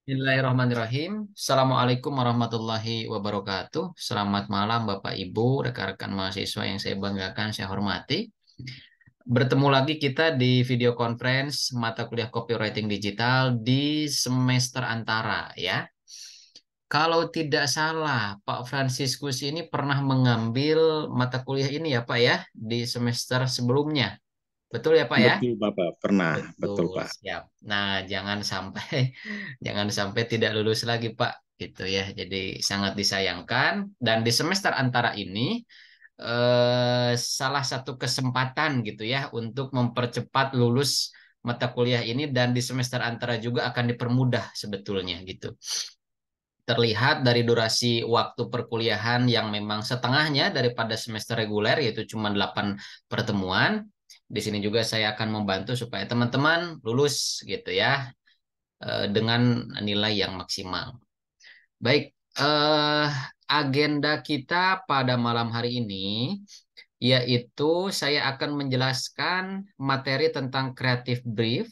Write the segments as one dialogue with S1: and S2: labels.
S1: Bismillahirrahmanirrahim. Assalamualaikum warahmatullahi wabarakatuh. Selamat malam Bapak Ibu, rekan-rekan mahasiswa yang saya banggakan, saya hormati. Bertemu lagi kita di video conference mata kuliah copywriting digital di semester antara ya. Kalau tidak salah, Pak Fransiskus ini pernah mengambil mata kuliah ini ya Pak ya di semester sebelumnya. Betul ya Pak ya?
S2: Betul, Bapak. Pernah, betul,
S1: Betul,
S2: Pak.
S1: siap. Nah, jangan sampai jangan sampai tidak lulus lagi, Pak. Gitu ya. Jadi sangat disayangkan dan di semester antara ini salah satu kesempatan gitu ya untuk mempercepat lulus mata kuliah ini dan di semester antara juga akan dipermudah sebetulnya gitu. Terlihat dari durasi waktu perkuliahan yang memang setengahnya daripada semester reguler yaitu cuma 8 pertemuan. Di sini juga saya akan membantu supaya teman-teman lulus gitu ya dengan nilai yang maksimal. Baik, eh, agenda kita pada malam hari ini yaitu saya akan menjelaskan materi tentang creative brief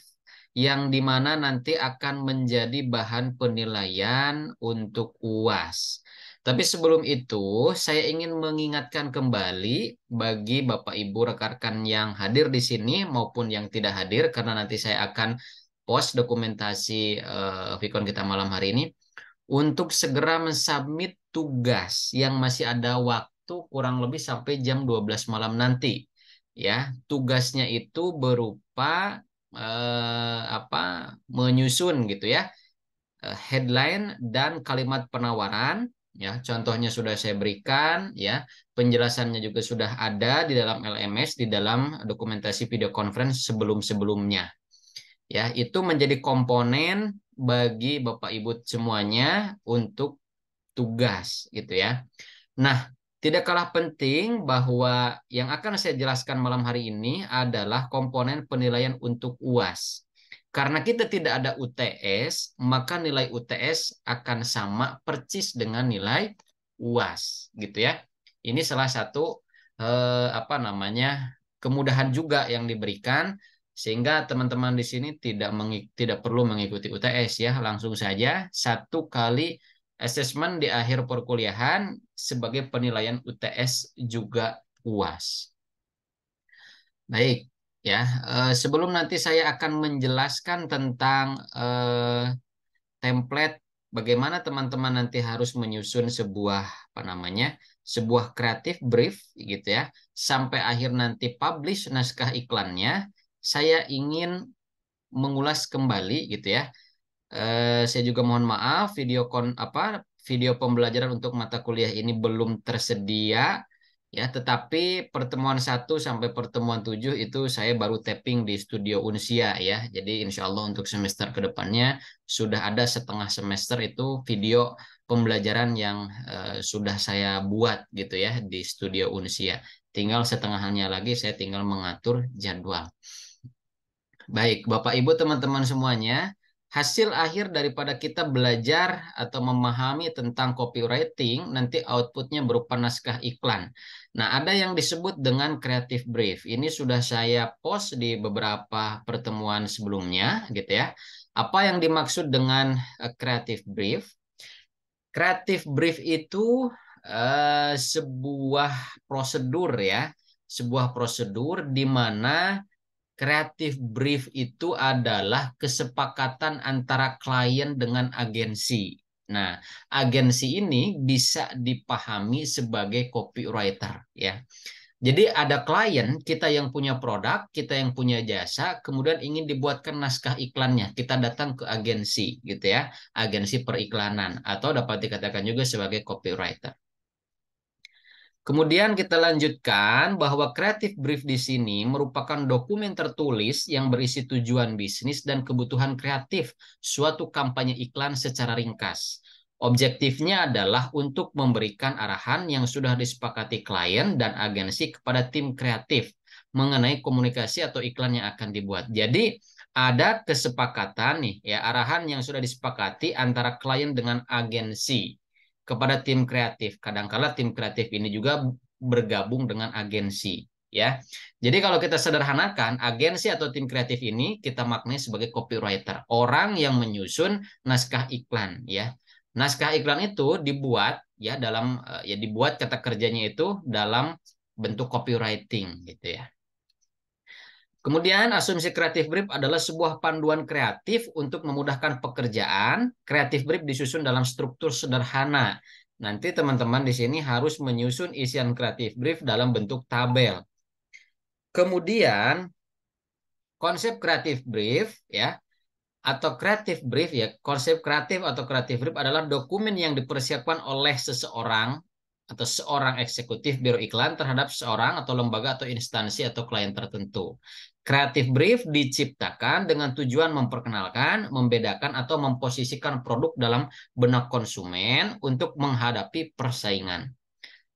S1: yang dimana nanti akan menjadi bahan penilaian untuk UAS. Tapi sebelum itu, saya ingin mengingatkan kembali bagi Bapak Ibu rekan-rekan yang hadir di sini maupun yang tidak hadir, karena nanti saya akan post dokumentasi Vicon kita malam hari ini untuk segera mensubmit tugas yang masih ada waktu kurang lebih sampai jam 12 malam nanti. Ya, tugasnya itu berupa menyusun gitu ya, headline dan kalimat penawaran. Ya, contohnya sudah saya berikan, ya, penjelasannya juga sudah ada di dalam LMS, di dalam dokumentasi video conference sebelum-sebelumnya. Ya, itu menjadi komponen bagi Bapak Ibu semuanya untuk tugas gitu ya. Nah, tidak kalah penting bahwa yang akan saya jelaskan malam hari ini adalah komponen penilaian untuk UAS. Karena kita tidak ada UTS, maka nilai UTS akan sama persis dengan nilai UAS gitu ya. Ini salah satu kemudahan juga yang diberikan sehingga teman-teman di sini tidak perlu mengikuti UTS ya, langsung saja satu kali asesmen di akhir perkuliahan sebagai penilaian UTS juga UAS. Baik, ya. Sebelum nanti saya akan menjelaskan tentang template bagaimana teman-teman nanti harus menyusun sebuah sebuah kreatif brief gitu ya, sampai akhir nanti publish naskah iklannya, saya ingin mengulas kembali gitu ya. Saya juga mohon maaf video pembelajaran untuk mata kuliah ini belum tersedia ya, tetapi pertemuan 1 sampai pertemuan 7 itu saya baru tapping di Studio Unsia ya. Jadi insya Allah untuk semester kedepannya sudah ada setengah semester itu video pembelajaran yang sudah saya buat gitu ya di Studio Unsia. Tinggal setengahnya lagi saya tinggal mengatur jadwal. Baik, Bapak Ibu teman-teman semuanya, hasil akhir daripada kita belajar atau memahami tentang copywriting nanti outputnya berupa naskah iklan. Nah, ada yang disebut dengan creative brief. Ini sudah saya post di beberapa pertemuan sebelumnya, gitu ya. Apa yang dimaksud dengan creative brief? Creative brief itu sebuah prosedur ya, sebuah prosedur di mana kreatif brief itu adalah kesepakatan antara klien dengan agensi. Nah, agensi ini bisa dipahami sebagai copywriter ya. Jadi ada klien kita yang punya produk, kita yang punya jasa, kemudian ingin dibuatkan naskah iklannya. Kita datang ke agensi gitu ya, agensi periklanan atau dapat dikatakan juga sebagai copywriter. Kemudian kita lanjutkan bahwa kreatif brief di sini merupakan dokumen tertulis yang berisi tujuan bisnis dan kebutuhan kreatif suatu kampanye iklan secara ringkas. Objektifnya adalah untuk memberikan arahan yang sudah disepakati klien dan agensi kepada tim kreatif mengenai komunikasi atau iklan yang akan dibuat. Jadi ada kesepakatan nih ya, arahan yang sudah disepakati antara klien dengan agensi kepada tim kreatif. Kadangkala tim kreatif ini juga bergabung dengan agensi. ya. Jadi kalau kita sederhanakan, agensi atau tim kreatif ini kita maknai sebagai copywriter, orang yang menyusun naskah iklan, ya. Naskah iklan itu dibuat ya ya dibuat kata kerjanya itu dalam bentuk copywriting gitu ya. Kemudian asumsi kreatif brief adalah sebuah panduan kreatif untuk memudahkan pekerjaan. Kreatif brief disusun dalam struktur sederhana. Nanti teman-teman di sini harus menyusun isian kreatif brief dalam bentuk tabel. Kemudian konsep kreatif brief ya atau kreatif brief ya, konsep kreatif atau kreatif brief adalah dokumen yang dipersiapkan oleh seseorang atau seorang eksekutif biro iklan terhadap seorang atau lembaga atau instansi atau klien tertentu. Kreatif brief diciptakan dengan tujuan memperkenalkan, membedakan atau memposisikan produk dalam benak konsumen untuk menghadapi persaingan.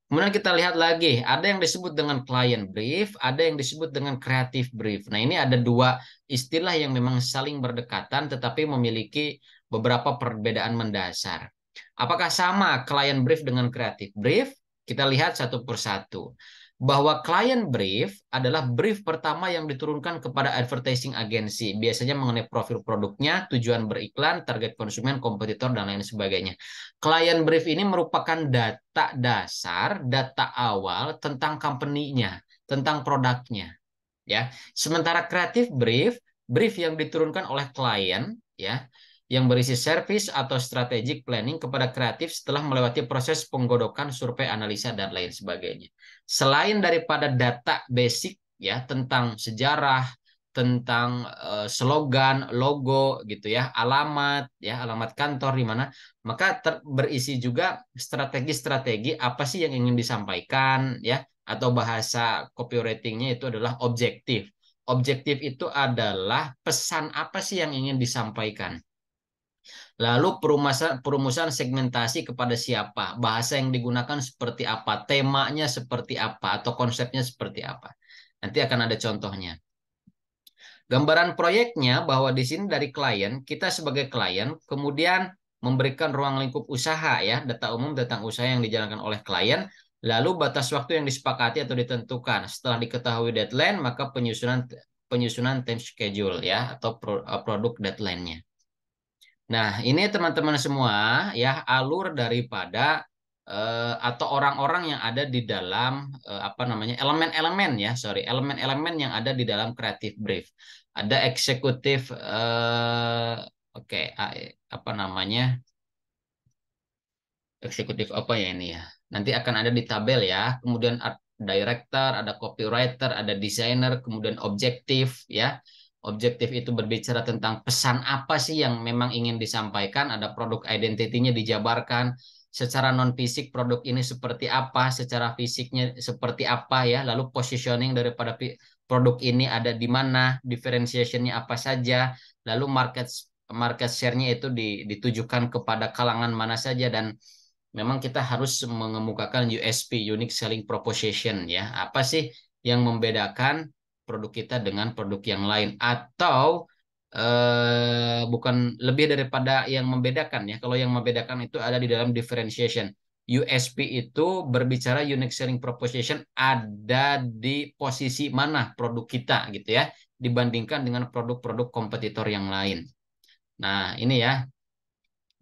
S1: Kemudian kita lihat lagi, ada yang disebut dengan client brief, ada yang disebut dengan creative brief. Nah, ini ada dua istilah yang memang saling berdekatan tetapi memiliki beberapa perbedaan mendasar. Apakah sama client brief dengan creative brief? Kita lihat satu persatu. Bahwa client brief adalah brief pertama yang diturunkan kepada advertising agency, biasanya mengenai profil produknya, tujuan beriklan, target konsumen, kompetitor, dan lain sebagainya. Client brief ini merupakan data dasar, data awal tentang company-nya, tentang produknya, ya. Sementara creative brief, brief yang diturunkan oleh klien, ya, yang berisi service atau strategic planning kepada kreatif setelah melewati proses penggodokan, survei, analisa, dan lain sebagainya. Selain daripada data basic, ya, tentang sejarah, tentang slogan, logo, gitu ya, alamat kantor di mana, maka berisi juga strategi-strategi apa sih yang ingin disampaikan, ya, atau bahasa copywritingnya itu adalah objektif. Objektif itu adalah pesan apa sih yang ingin disampaikan. Lalu perumusan segmentasi kepada siapa, bahasa yang digunakan seperti apa, temanya seperti apa, atau konsepnya seperti apa. Nanti akan ada contohnya. Gambaran proyeknya bahwa di sini dari klien, kita sebagai klien kemudian memberikan ruang lingkup usaha ya, data umum tentang usaha yang dijalankan oleh klien, lalu batas waktu yang disepakati atau ditentukan. Setelah diketahui deadline, maka penyusunan penyusunan time schedule ya atau produk deadline-nya. Nah, ini teman-teman semua ya alur daripada atau orang-orang yang ada di dalam apa namanya elemen-elemen ya, sorry, elemen-elemen yang ada di dalam creative brief. Ada eksekutif oke, apa namanya? Eksekutif apa ya ini ya? Nanti akan ada di tabel ya. Kemudian art director, ada copywriter, ada desainer, kemudian objektif ya. Objektif itu berbicara tentang pesan apa sih yang memang ingin disampaikan, ada produk identity-nya dijabarkan, secara non fisik produk ini seperti apa, secara fisiknya seperti apa ya, lalu positioning daripada produk ini ada di mana, differentiation-nya apa saja, lalu market market share-nya itu ditujukan kepada kalangan mana saja dan memang kita harus mengemukakan USP, Unique Selling Proposition ya. Apa sih yang membedakan produk kita dengan produk yang lain atau bukan lebih daripada yang membedakan ya. Kalau yang membedakan itu ada di dalam differentiation. USP itu berbicara Unique Selling Proposition ada di posisi mana produk kita gitu ya dibandingkan dengan produk-produk kompetitor yang lain. Nah, ini ya.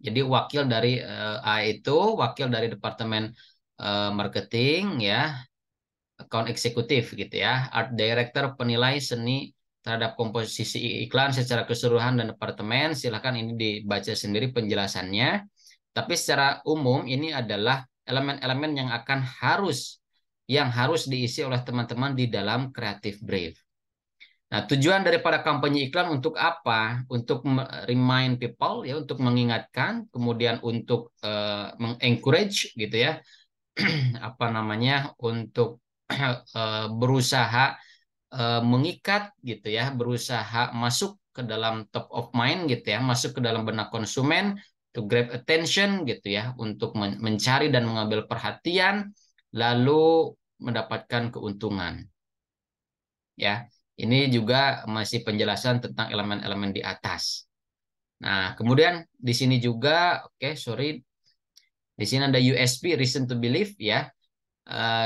S1: Jadi wakil dari A itu wakil dari departemen marketing ya, account eksekutif gitu ya, art director penilai seni terhadap komposisi iklan secara keseluruhan dan departemen. Silakan ini dibaca sendiri penjelasannya. Tapi secara umum ini adalah elemen-elemen yang harus diisi oleh teman-teman di dalam creative brief. Nah, tujuan daripada kampanye iklan untuk apa? Untuk remind people ya, untuk mengingatkan, kemudian untuk mengencourage gitu ya, apa namanya, untuk berusaha mengikat gitu ya, berusaha masuk ke dalam top of mind gitu ya, masuk ke dalam benak konsumen, to grab attention gitu ya, untuk mencari dan mengambil perhatian, lalu mendapatkan keuntungan. Ya, ini juga masih penjelasan tentang elemen-elemen di atas. Nah, kemudian di sini juga, oke, sorry, di sini ada USP, reason to believe ya.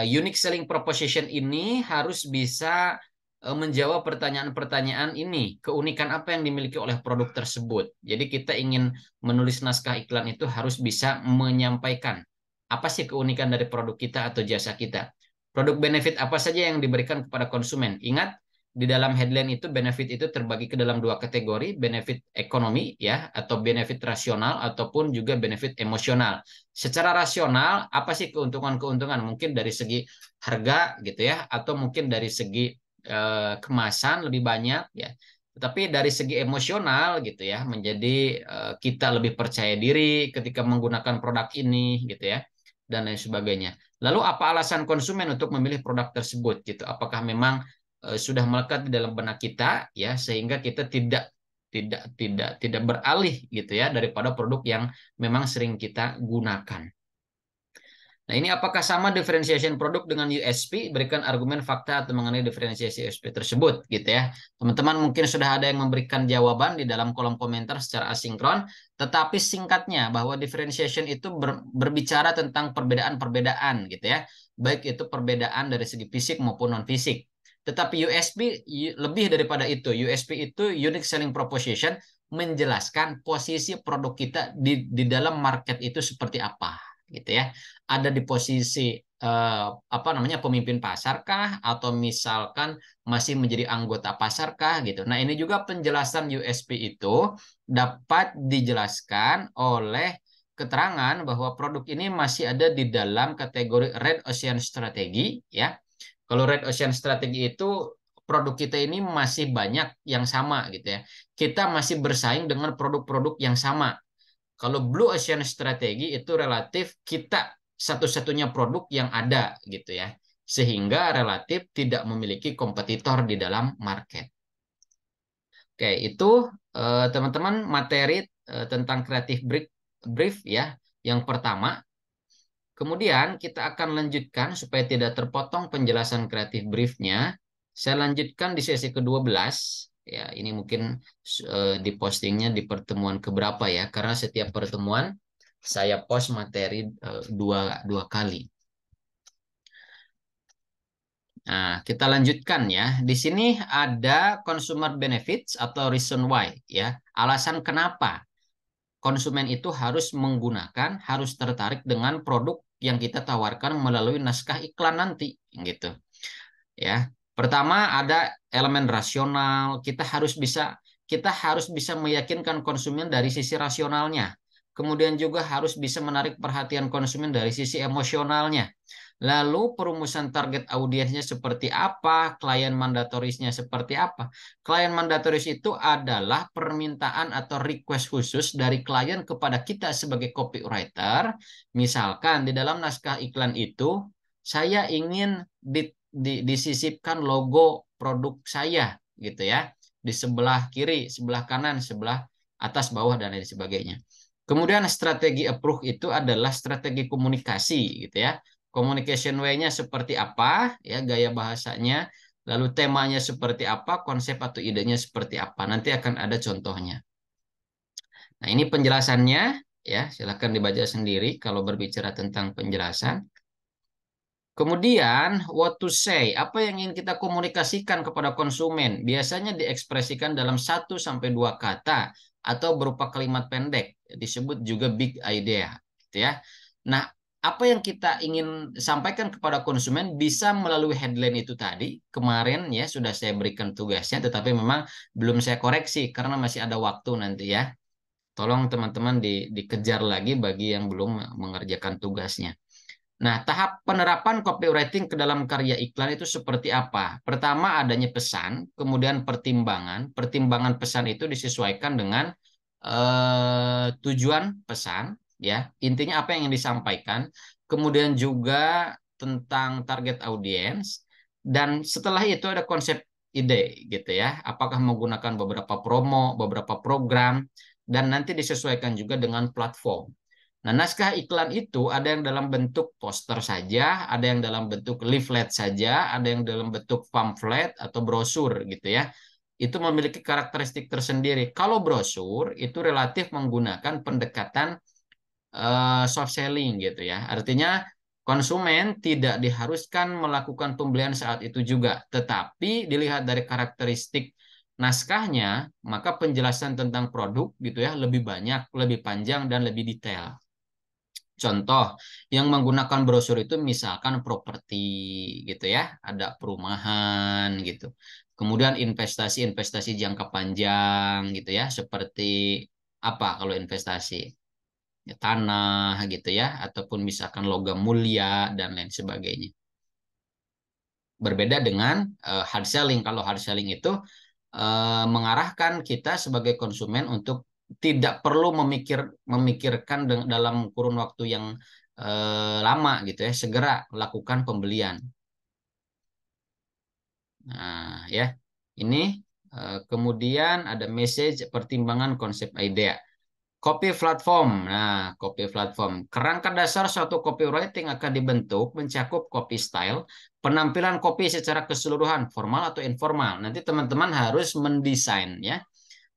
S1: unique selling proposition ini harus bisa menjawab pertanyaan-pertanyaan ini, keunikan apa yang dimiliki oleh produk tersebut. Jadi kita ingin menulis naskah iklan itu harus bisa menyampaikan apa sih keunikan dari produk kita atau jasa kita. Produk benefit apa saja yang diberikan kepada konsumen. Ingat, di dalam headline itu benefit itu terbagi ke dalam dua kategori, benefit ekonomi ya, atau benefit rasional ataupun juga benefit emosional. Secara rasional, apa sih keuntungan-keuntungan? Mungkin dari segi harga gitu ya, atau mungkin dari segi kemasan lebih banyak ya. Tetapi dari segi emosional gitu ya, menjadi kita lebih percaya diri ketika menggunakan produk ini gitu ya, dan lain sebagainya. Lalu apa alasan konsumen untuk memilih produk tersebut gitu? Apakah memang sudah melekat di dalam benak kita ya, sehingga kita tidak beralih gitu ya daripada produk yang memang sering kita gunakan. Nah, ini apakah sama differentiation produk dengan USP? Berikan argumen fakta atau mengenai diferensiasi USP tersebut, gitu ya. Teman-teman mungkin sudah ada yang memberikan jawaban di dalam kolom komentar secara asinkron, tetapi singkatnya bahwa differentiation itu berbicara tentang perbedaan-perbedaan, gitu ya. Baik itu perbedaan dari segi fisik maupun non-fisik. Tetapi USP lebih daripada itu. USP itu unique selling proposition, menjelaskan posisi produk kita di dalam market itu seperti apa, gitu ya. Ada di posisi apa namanya pemimpin pasarkah atau misalkan masih menjadi anggota pasarkah gitu. Nah, ini juga penjelasan USP itu dapat dijelaskan oleh keterangan bahwa produk ini masih ada di dalam kategori Red Ocean Strategy ya. Kalau Red Ocean Strategy itu produk kita ini masih banyak yang sama gitu ya. Kita masih bersaing dengan produk-produk yang sama. Kalau Blue Ocean Strategy itu relatif kita satu-satunya produk yang ada gitu ya. Sehingga relatif tidak memiliki kompetitor di dalam market. Oke, itu teman-teman materi tentang creative brief ya. Yang pertama, kemudian kita akan lanjutkan supaya tidak terpotong penjelasan creative briefnya. Saya lanjutkan di sesi ke-12. Ya, ini mungkin di postingnya di pertemuan keberapa ya, karena setiap pertemuan saya post materi dua kali. Nah, kita lanjutkan ya. Di sini ada consumer benefits atau reason why ya. Alasan kenapa konsumen itu harus menggunakan, harus tertarik dengan produk yang kita tawarkan melalui naskah iklan nanti gitu. Ya. Pertama ada elemen rasional, kita harus bisa meyakinkan konsumen dari sisi rasionalnya. Kemudian juga harus bisa menarik perhatian konsumen dari sisi emosionalnya. Lalu perumusan target audiensnya seperti apa, klien mandatorisnya seperti apa. Klien mandatoris itu adalah permintaan atau request khusus dari klien kepada kita sebagai copywriter. Misalkan di dalam naskah iklan itu, saya ingin disisipkan logo produk saya gitu ya. Di sebelah kiri, sebelah kanan, sebelah atas, bawah, dan lain sebagainya. Kemudian strategi approach itu adalah strategi komunikasi gitu ya. Communication way-nya seperti apa, ya gaya bahasanya, lalu temanya seperti apa, konsep atau idenya seperti apa. Nanti akan ada contohnya. Nah, ini penjelasannya ya, silakan dibaca sendiri kalau berbicara tentang penjelasan. Kemudian, what to say, apa yang ingin kita komunikasikan kepada konsumen, biasanya diekspresikan dalam 1 sampai 2 kata atau berupa kalimat pendek, disebut juga big idea, gitu ya. Nah, apa yang kita ingin sampaikan kepada konsumen bisa melalui headline itu tadi. Kemarin ya sudah saya berikan tugasnya, tetapi memang belum saya koreksi karena masih ada waktu nanti ya. Tolong teman-teman dikejar lagi bagi yang belum mengerjakan tugasnya. Nah, tahap penerapan copywriting ke dalam karya iklan itu seperti apa? Pertama, adanya pesan, kemudian pertimbangan. Pertimbangan pesan itu disesuaikan dengan tujuan pesan, ya. Intinya apa yang ingin disampaikan. Kemudian juga tentang target audience. Dan setelah itu ada konsep ide, gitu ya. Apakah menggunakan beberapa promo, beberapa program, dan nanti disesuaikan juga dengan platform. Nah, naskah iklan itu ada yang dalam bentuk poster saja, ada yang dalam bentuk leaflet saja, ada yang dalam bentuk pamflet atau brosur gitu ya. Itu memiliki karakteristik tersendiri. Kalau brosur itu relatif menggunakan pendekatan soft selling gitu ya. Artinya konsumen tidak diharuskan melakukan pembelian saat itu juga, tetapi dilihat dari karakteristik naskahnya, maka penjelasan tentang produk gitu ya lebih banyak, lebih panjang dan lebih detail. Contoh yang menggunakan brosur itu misalkan properti gitu ya, ada perumahan gitu. Kemudian investasi-investasi jangka panjang gitu ya, seperti apa kalau investasi? Ya, tanah gitu ya, ataupun misalkan logam mulia dan lain sebagainya. Berbeda dengan hard selling. Kalau hard selling itu mengarahkan kita sebagai konsumen untuk tidak perlu memikirkan dalam kurun waktu yang lama gitu ya, segera lakukan pembelian. Nah, ya. Ini kemudian ada message pertimbangan konsep idea. Copy platform. Nah, copy platform. Kerangka dasar suatu copywriting akan dibentuk mencakup copy style, penampilan copy secara keseluruhan, formal atau informal. Nanti teman-teman harus mendesain ya,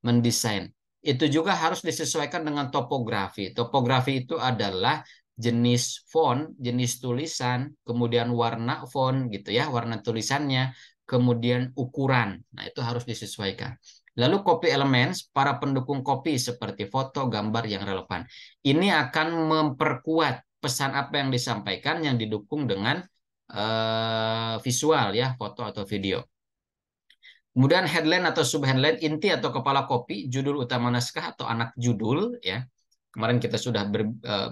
S1: mendesain. Itu juga harus disesuaikan dengan topografi. Topografi itu adalah jenis font, jenis tulisan, kemudian warna font gitu ya, warna tulisannya, kemudian ukuran. Nah, itu harus disesuaikan. Lalu copy elements, para pendukung copy seperti foto, gambar yang relevan. Ini akan memperkuat pesan apa yang disampaikan yang didukung dengan visual ya, foto atau video. Kemudian headline atau subheadline, inti atau kepala kopi, judul utama naskah atau anak judul ya. Kemarin kita sudah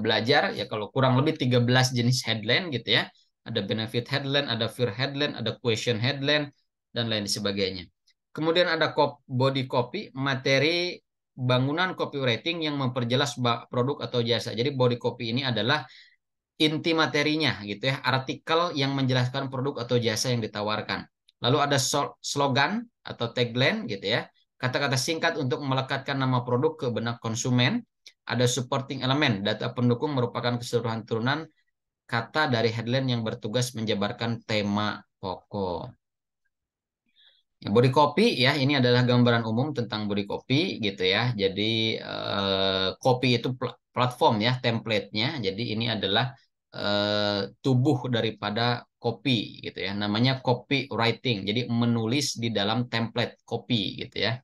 S1: belajar ya kalau kurang lebih 13 jenis headline gitu ya. Ada benefit headline, ada fear headline, ada question headline dan lain sebagainya. Kemudian ada body copy, materi bangunan copywriting yang memperjelas produk atau jasa. Jadi body copy ini adalah inti materinya gitu ya, artikel yang menjelaskan produk atau jasa yang ditawarkan. Lalu ada slogan atau tagline gitu ya, kata-kata singkat untuk melekatkan nama produk ke benak konsumen. Ada supporting element, data pendukung merupakan keseluruhan turunan kata dari headline yang bertugas menjabarkan tema pokok. Ya, body copy ya, ini adalah gambaran umum tentang body copy gitu ya. Jadi copy itu platform ya, template-nya. Jadi ini adalah tubuh daripada copy gitu ya. Namanya copywriting. Jadi menulis di dalam template copy gitu ya.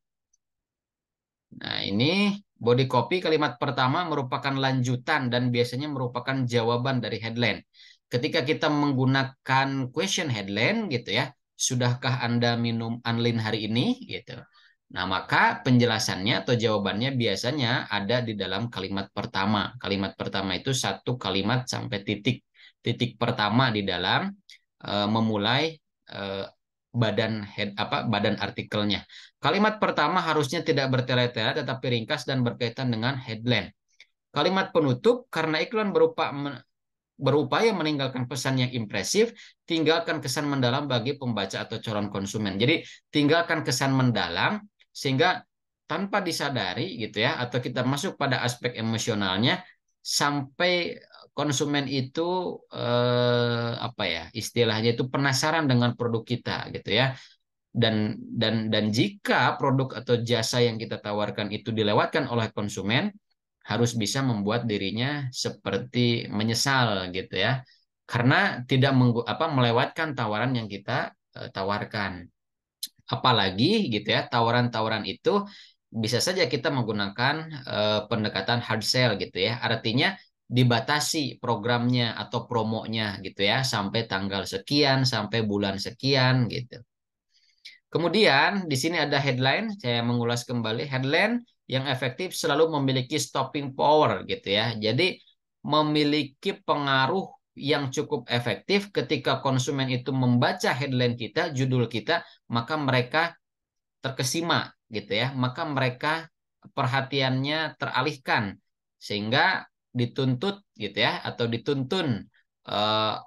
S1: Nah, ini body copy kalimat pertama merupakan lanjutan dan biasanya merupakan jawaban dari headline. Ketika kita menggunakan question headline gitu ya, sudahkah Anda minum Anlin hari ini gitu. Nah, maka penjelasannya atau jawabannya biasanya ada di dalam kalimat pertama. Kalimat pertama itu satu kalimat sampai titik. Titik pertama di dalam memulai eh, badan artikelnya. Kalimat pertama harusnya tidak bertele-tele tetapi ringkas dan berkaitan dengan headline. Kalimat penutup karena iklan berupaya meninggalkan pesan yang impresif, tinggalkan kesan mendalam bagi pembaca atau calon konsumen. Jadi tinggalkan kesan mendalam sehingga tanpa disadari gitu ya atau kita masuk pada aspek emosionalnya sampai konsumen itu apa ya istilahnya itu penasaran dengan produk kita gitu ya dan jika produk atau jasa yang kita tawarkan itu dilewatkan oleh konsumen harus bisa membuat dirinya seperti menyesal gitu ya karena tidak melewatkan tawaran yang kita tawarkan apalagi gitu ya tawaran-tawaran itu bisa saja kita menggunakan pendekatan hard sell gitu ya artinya dibatasi programnya atau promonya gitu ya sampai tanggal sekian sampai bulan sekian gitu. Kemudian di sini ada headline, saya mengulas kembali headline yang efektif selalu memiliki stopping power gitu ya. Jadi memiliki pengaruh yang cukup efektif ketika konsumen itu membaca headline kita, judul kita, maka mereka terkesima gitu ya. Maka mereka perhatiannya teralihkan sehingga dituntut gitu ya atau dituntun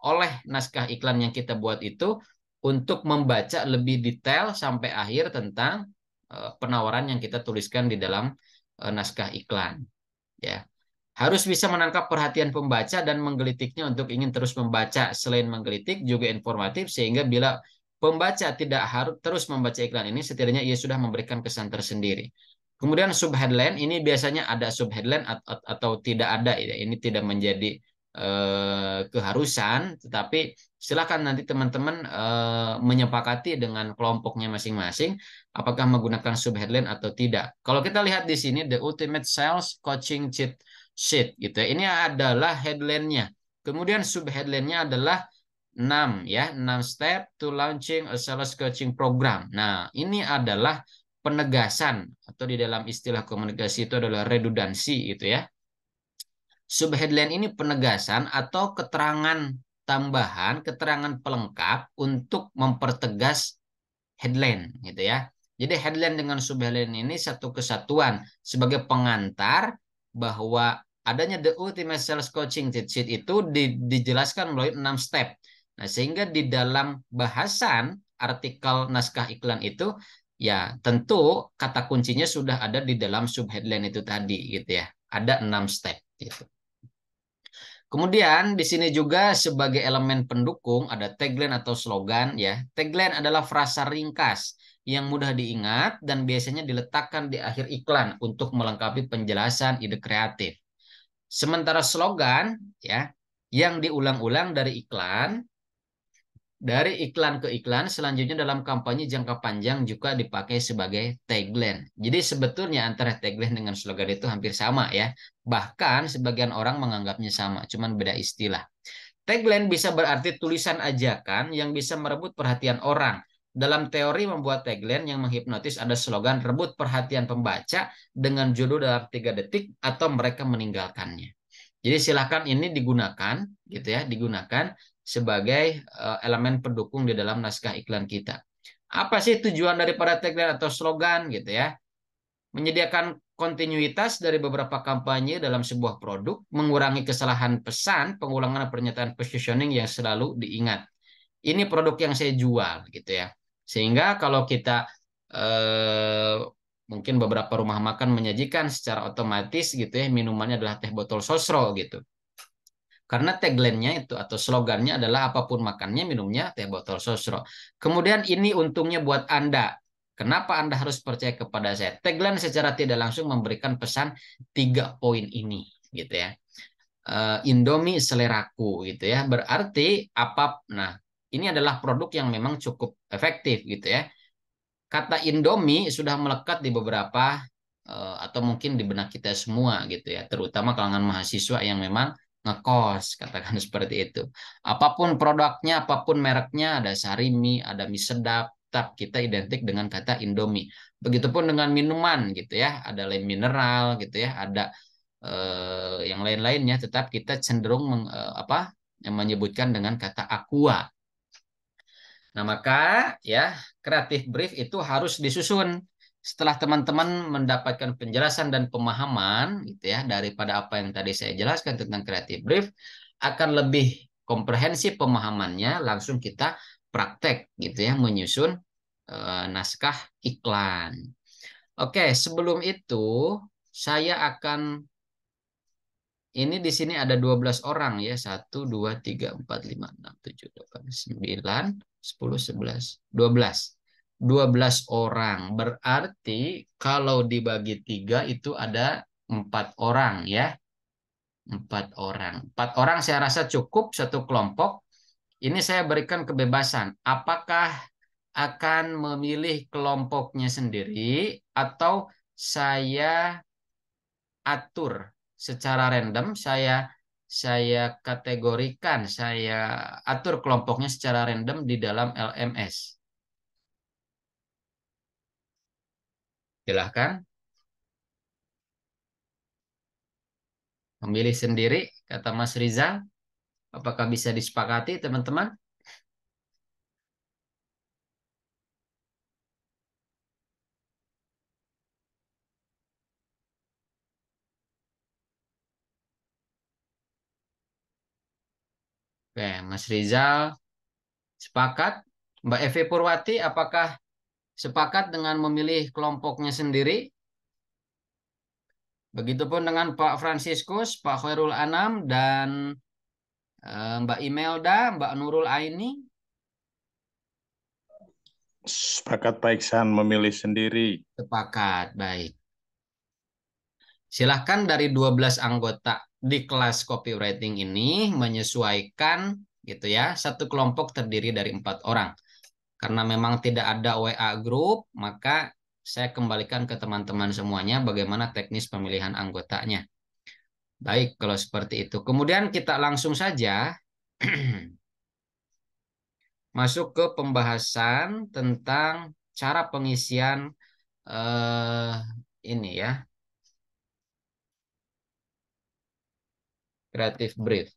S1: oleh naskah iklan yang kita buat itu untuk membaca lebih detail sampai akhir tentang penawaran yang kita tuliskan di dalam naskah iklan ya. Harus bisa menangkap perhatian pembaca dan menggelitiknya untuk ingin terus membaca. Selain menggelitik juga informatif sehingga bila pembaca tidak harus terus membaca iklan ini setidaknya ia sudah memberikan kesan tersendiri. Kemudian subheadline ini biasanya ada subheadline atau tidak ada ya. Ini tidak menjadi keharusan, tetapi silakan nanti teman-teman menyepakati dengan kelompoknya masing-masing apakah menggunakan subheadline atau tidak. Kalau kita lihat di sini The Ultimate Sales Coaching Cheat Sheet gitu ya. Ini adalah headline-nya. Kemudian subheadline-nya adalah 6 ya, 6 step to launching a sales coaching program. Nah, ini adalah penegasan atau di dalam istilah komunikasi itu adalah redundansi gitu ya. Subheadline ini penegasan atau keterangan tambahan, keterangan pelengkap untuk mempertegas headline gitu ya. Jadi headline dengan subheadline ini satu kesatuan sebagai pengantar bahwa adanya The Ultimate Sales Coaching Cheat Sheet itu dijelaskan melalui 6 step. Nah, sehingga di dalam bahasan artikel naskah iklan itu ya tentu kata kuncinya sudah ada di dalam subheadline itu tadi gitu ya. Ada 6 step gitu. Kemudian di sini juga sebagai elemen pendukung ada tagline atau slogan ya. Tagline adalah frasa ringkas yang mudah diingat dan biasanya diletakkan di akhir iklan untuk melengkapi penjelasan ide kreatif. Sementara slogan ya yang diulang-ulang dari iklan ke iklan selanjutnya dalam kampanye jangka panjang juga dipakai sebagai tagline. Jadi sebetulnya antara tagline dengan slogan itu hampir sama ya. Bahkan sebagian orang menganggapnya sama, cuman beda istilah. Tagline bisa berarti tulisan ajakan yang bisa merebut perhatian orang. Dalam teori membuat tagline yang menghipnotis ada slogan rebut perhatian pembaca dengan judul dalam 3 detik atau mereka meninggalkannya. Jadi silakan ini digunakan gitu ya, digunakan sebagai elemen pendukung di dalam naskah iklan kita. Apa sih tujuan daripada tagline atau slogan gitu ya? Menyediakan kontinuitas dari beberapa kampanye dalam sebuah produk, mengurangi kesalahan pesan, pengulangan pernyataan positioning yang selalu diingat. Ini produk yang saya jual gitu ya. Sehingga kalau kita eh, mungkin beberapa rumah makan menyajikan secara otomatis gitu ya, minumannya adalah teh botol sosro gitu. Karena tagline-nya itu atau slogannya adalah apapun makannya, minumnya teh botol sosro. Kemudian ini untungnya buat Anda. Kenapa Anda harus percaya kepada saya? Tagline secara tidak langsung memberikan pesan 3 poin ini, gitu ya. Indomie seleraku, gitu ya. Berarti apa? Nah, ini adalah produk yang memang cukup efektif, gitu ya. Kata Indomie sudah melekat di beberapa atau mungkin di benak kita semua gitu ya, terutama kalangan mahasiswa yang memang ngekos, katakan seperti itu. Apapun produknya, apapun mereknya, ada Sarimi, ada mie sedap, tetap kita identik dengan kata Indomie. Begitupun dengan minuman gitu ya, ada lem mineral gitu ya, ada yang lain-lainnya, tetap kita cenderung yang menyebutkan dengan kata Aqua. Nah, maka ya kreatif brief itu harus disusun setelah teman-teman mendapatkan penjelasan dan pemahaman gitu ya daripada apa yang tadi saya jelaskan tentang kreatif brief akan lebih komprehensif pemahamannya langsung kita praktek gitu ya menyusun naskah iklan. Oke, sebelum itu saya akan ini di sini ada 12 orang ya. 1, 2, 3, 4, 5, 6, 7, 8, 9, 10, 11, 12. 12 orang. Berarti kalau dibagi 3 itu ada 4 orang ya. 4 orang. 4 orang saya rasa cukup satu kelompok. Ini saya berikan kebebasan. Apakah akan memilih kelompoknya sendiri atau saya atur secara random, saya kategorikan, saya atur kelompoknya secara random di dalam LMS. Silahkan memilih sendiri, kata Mas Rizal. Apakah bisa disepakati, teman-teman? Oke, Mas Rizal sepakat. Mbak Evi Purwati, apakah sepakat dengan memilih kelompoknya sendiri? Begitupun dengan Pak Fransiskus, Pak Khairul Anam, dan Mbak Imelda, Mbak Nurul Aini.
S2: Sepakat Pak Iksan memilih sendiri.
S1: Sepakat, baik. Silahkan dari 12 anggota di kelas copywriting ini menyesuaikan gitu ya. Satu kelompok terdiri dari 4 orang. Karena memang tidak ada WA group, maka saya kembalikan ke teman-teman semuanya bagaimana teknis pemilihan anggotanya. Baik, kalau seperti itu. Kemudian kita langsung saja masuk ke pembahasan tentang cara pengisian eh, ini ya, creative brief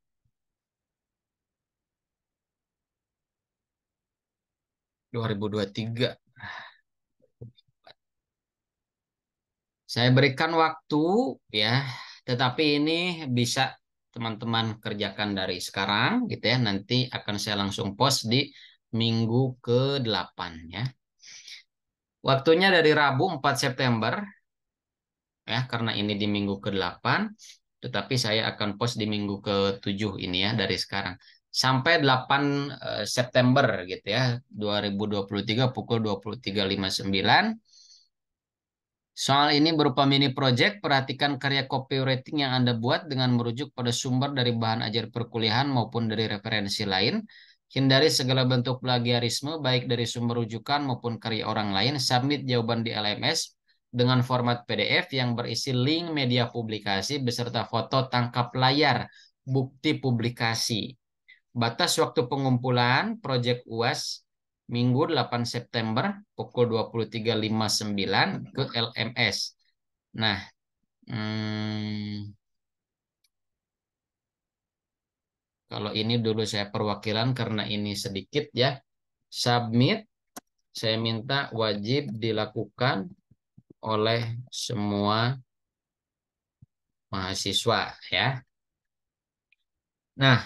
S1: 2023. Saya berikan waktu ya, tetapi ini bisa teman-teman kerjakan dari sekarang gitu ya. Nanti akan saya langsung post di minggu ke-8 ya. Waktunya dari Rabu 4 September ya, karena ini di minggu ke-8, tetapi saya akan post di minggu ke-7 ini ya dari sekarang. Sampai 8 September gitu ya, 2023 pukul 23.59. Soal ini berupa mini project, perhatikan karya copywriting yang Anda buat dengan merujuk pada sumber dari bahan ajar perkuliahan maupun dari referensi lain. Hindari segala bentuk plagiarisme, baik dari sumber rujukan maupun karya orang lain. Submit jawaban di LMS dengan format PDF yang berisi link media publikasi beserta foto tangkap layar bukti publikasi. Batas waktu pengumpulan proyek UAS Minggu 8 September pukul 23.59 ke LMS. Nah, kalau ini dulu saya perwakilan karena ini sedikit ya. Submit, saya minta wajib dilakukan oleh semua mahasiswa ya. Nah,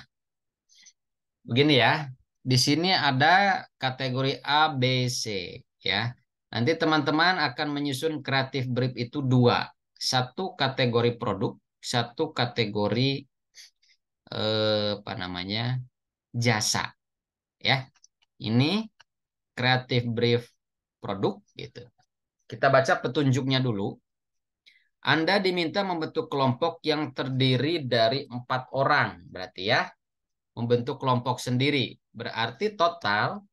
S1: begini ya. Di sini ada kategori A, B, C ya. Nanti teman-teman akan menyusun kreatif brief itu dua. Satu kategori produk, satu kategori apa namanya? Jasa ya. Ini kreatif brief produk gitu. Kita baca petunjuknya dulu. Anda diminta membentuk kelompok yang terdiri dari 4 orang, berarti ya, membentuk kelompok sendiri. Berarti total